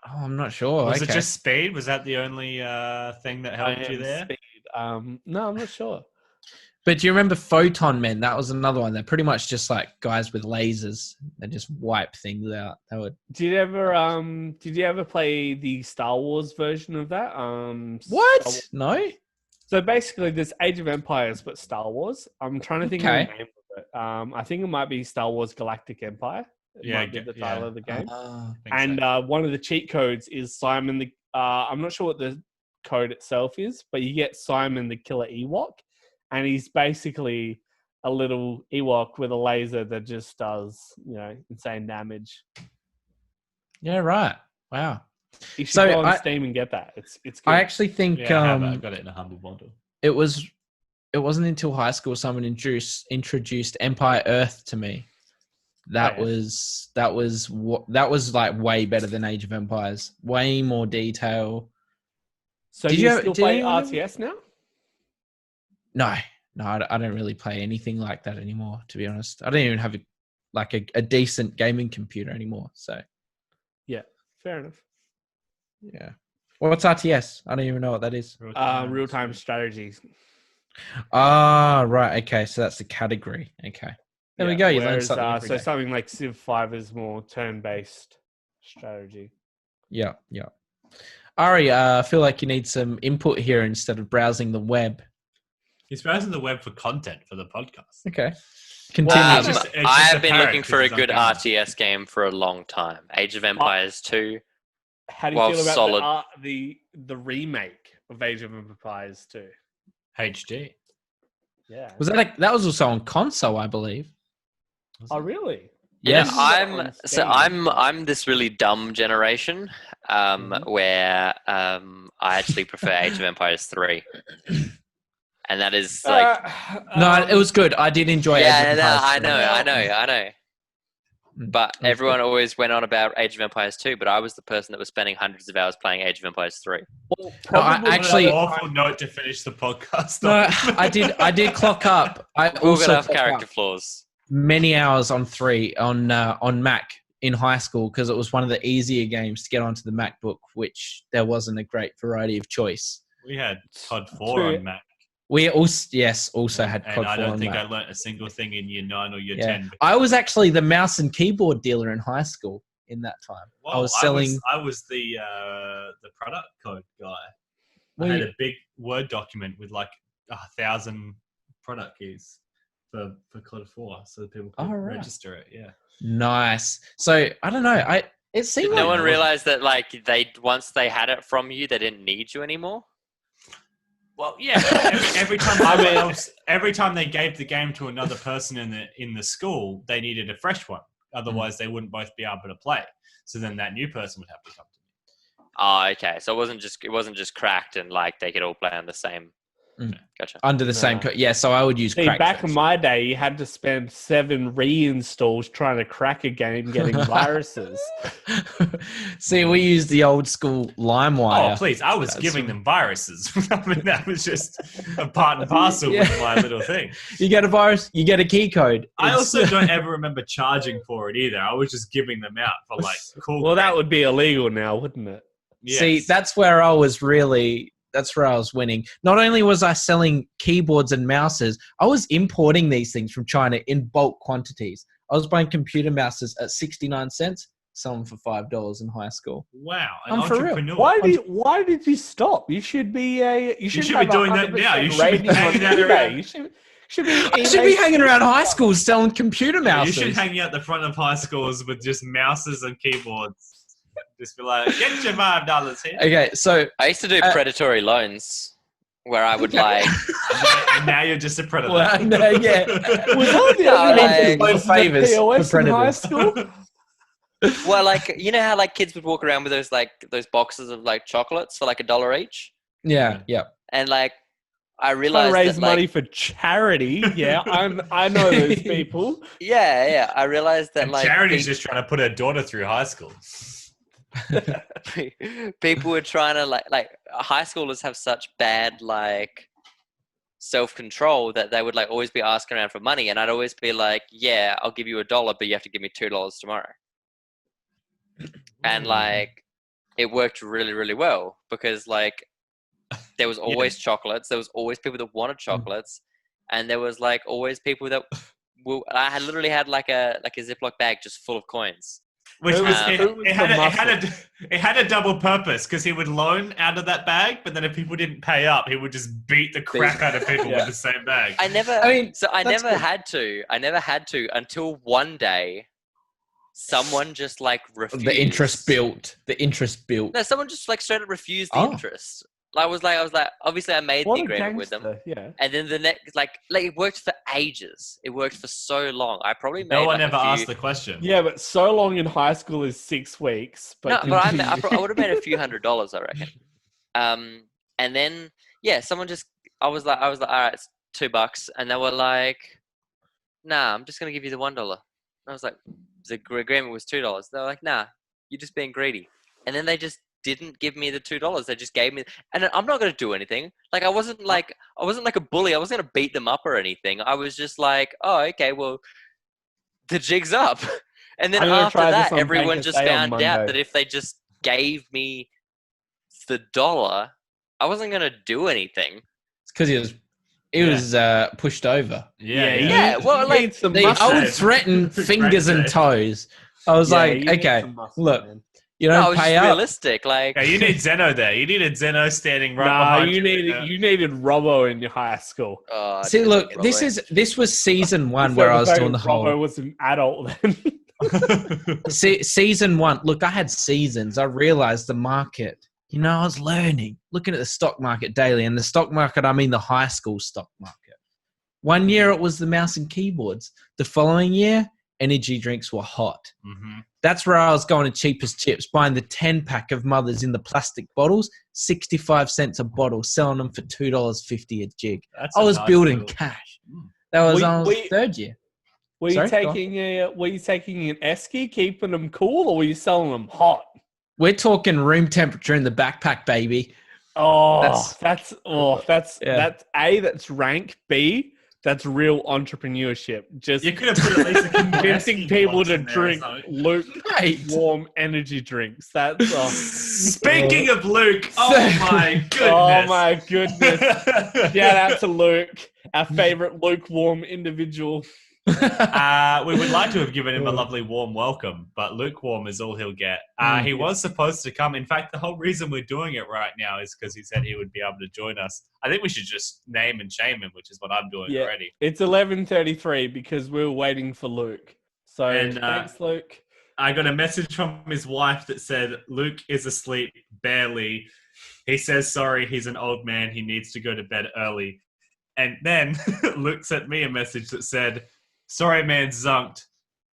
Oh, I'm not sure. Was it just speed? Was that the only thing that helped you there? Speed. No, I'm not sure. But do you remember Photon Men? That was another one. They're pretty much just like guys with lasers. They just wipe things out. Did you ever play the Star Wars version of that? What? No. So basically, there's Age of Empires, but Star Wars. I'm trying to think of the name of it. I think it might be Star Wars Galactic Empire. It might be the title of the game. And one of the cheat codes is Simon the. I'm not sure what the code itself is, but you get Simon the Killer Ewok. And he's basically a little Ewok with a laser that just does, insane damage. Yeah, right. Wow. You should go on Steam and get that. It's good. I actually think I got it in a humble bundle. It wasn't until high school someone introduced Empire Earth to me. That was like way better than Age of Empires. Way more detail. So do you still play RTS now? No, I don't really play anything like that anymore, to be honest. I don't even have a decent gaming computer anymore. So, yeah, fair enough. Yeah. What's RTS? I don't even know what that is. Real-time strategies. Ah, right. Okay, so that's the category. Okay. There we go. You learned something. So something like Civ 5 is more turn-based strategy. Yeah. Ari, I feel like you need some input here instead of browsing the web. He's browsing the web for content for the podcast. Okay. Continue. I have been looking for a good RTS game for a long time. Age of Empires 2. How do you feel about the remake of Age of Empires 2? HD. Yeah. Was that was also on console, I believe. Oh, really? Yes. I'm this really dumb generation where I actually prefer Age of Empires 3. And that is like no, it was good. I did enjoy it. I know. But everyone always went on about Age of Empires 2, but I was the person that was spending hundreds of hours playing Age of Empires 3. Well, actually, an awful note to finish the podcast. No, I did clock up. I also have character flaws. Many hours on 3 on Mac in high school because it was one of the easier games to get onto the MacBook, which there wasn't a great variety of choice. We had COD 4 on Mac. We also had COD 4 on Mac. I don't think I learnt a single thing in year 9 or year 10. I was actually the mouse and keyboard dealer in high school in that time. Well, I was selling. I was the product code guy. I had a big Word document with like 1,000 product keys for COD 4, so that people could register it. Yeah. Nice. So I don't know. It seemed Did no one realize that like once they had it from you, they didn't need you anymore? Well, yeah. Every time they gave the game to another person in the school, they needed a fresh one. Otherwise, they wouldn't both be able to play. So then that new person would have to come to me. Oh, okay. So it wasn't just cracked and like they could all play on the same. Gotcha. Under the same code. Yeah, so I would use crack. Back in my day, you had to spend 7 reinstalls trying to crack a game getting viruses. See, we used the old school LimeWire. Oh, please. I was giving them viruses. I mean, that was just a part and parcel with my little thing. You get a virus, you get a key code. I also don't ever remember charging for it either. I was just giving them out for like cool. Well, that would be illegal now, wouldn't it? Yes. See, that's where I was winning. Not only was I selling keyboards and mouses, I was importing these things from China in bulk quantities. I was buying computer mouses at 69 cents, selling for $5 in high school. Wow. I'm for real. Why did you stop? You should be doing that now. You should be hanging out around. You should be hanging around high schools selling computer mouses. You should hang out the front of high schools with just mouses and keyboards. Just be like, get your $5 here. Okay, so I used to do predatory loans where I would like. And now you're just a predator. Well, no, yeah. Was that the favors POS in high school? Well, like you know how like kids would walk around with those boxes of like chocolates for like $1 each. Yeah. And like I realized raise money for charity. Yeah, I know those people. Yeah. I realized that and like charity's just trying to put her daughter through high school. People were trying to like high schoolers have such bad like self-control that they would like always be asking around for money, and I'd always be like, yeah, I'll give you $1, but you have to give me $2 tomorrow. And like it worked really, really well because like there was always chocolates, there was always people that wanted chocolates, and there was like always people that I had literally had like a Ziploc bag just full of coins. Which it had a double purpose because he would loan out of that bag, but then if people didn't pay up, he would just beat the crap out of people with the same bag. I never had to until one day someone just like refused. The interest built. No, someone just like straight up refused the interest. I was like, obviously I made the agreement with them. Yeah. And then the next, like it worked for ages. It worked for so long. I probably made no one ever asked the question. Yeah, but so long in high school is 6 weeks. But I would have made a few $100s, I reckon. And then, someone just, I was like, all right, it's $2. And they were like, nah, I'm just going to give you the $1. And I was like, the agreement was $2. They were like, nah, you're just being greedy. And then they just didn't give me the $2. They just gave me, and I'm not going to do anything. Like I wasn't like a bully. I wasn't going to beat them up or anything. I was just like, oh, okay, well, the jig's up. And then after that, everyone just found out that if they just gave me the $1, I wasn't going to do anything. It's because he was pushed over. Yeah. Well, like I would threaten fingers and toes. I was like, okay, look. You don't pay up. Realistic. Like, yeah, you need Zeno there. You needed Zeno standing right behind you. You needed Robbo in your high school. See, look, this was season 1 where I was doing the whole. Robbo was an adult then. Season 1. Look, I had seasons. I realized the market. I was learning, looking at the stock market daily. And the stock market, I mean the high school stock market. One year it was the mouse and keyboards. The following year, energy drinks were hot. Mm-hmm. That's where I was going to cheapest chips, buying the 10-pack of Mothers in the plastic bottles, 65 cents a bottle, selling them for $2.50 a jig. I was building cash. That was third year. Were you taking an esky, keeping them cool, or were you selling them hot? We're talking room temperature in the backpack, baby. That's rank. B, that's real entrepreneurship. Just you could have put at least a convincing people to drink lukewarm energy drinks. That's speaking of Luke. Oh my goodness. Shout out to Luke, our favorite lukewarm individual. We would like to have given him a lovely warm welcome, but lukewarm is all he'll get. He was supposed to come. In fact, the whole reason we're doing it right now is because he said he would be able to join us. I think we should just name and shame him, which is what I'm doing already. It's 11:33 because we were waiting for Luke. So thanks, Luke. I got a message from his wife that said, Luke is asleep, barely. He says, sorry, he's an old man. He needs to go to bed early. And then Luke sent me a message that said, sorry, man, zonked.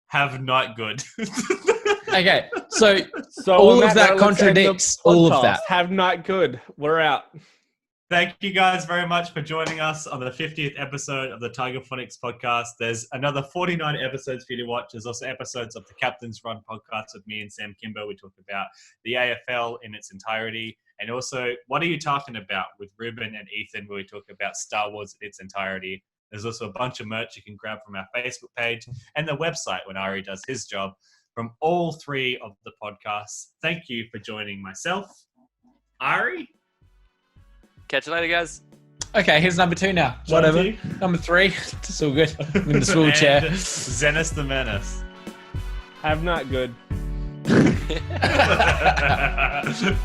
Have not good. Okay, so all of that contradicts all of that. Have not good. We're out. Thank you guys very much for joining us on the 50th episode of the Tiger Fonix Podcast. There's another 49 episodes for you to watch. There's also episodes of the Captain's Run podcast with me and Sam Kimber. We talk about the AFL in its entirety. And also, What Are You Talking About with Ruben and Ethan, where we talk about Star Wars in its entirety. There's also a bunch of merch you can grab from our Facebook page and the website when Ari does his job from all 3 of the podcasts. Thank you for joining myself, Ari. Catch you later, guys. Okay, here's number 2 now. Jonty. Whatever. Number 3. It's all good. I'm in the swivel chair. Zennis the Mennis. Have not good.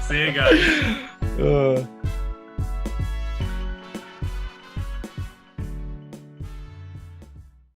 See you guys.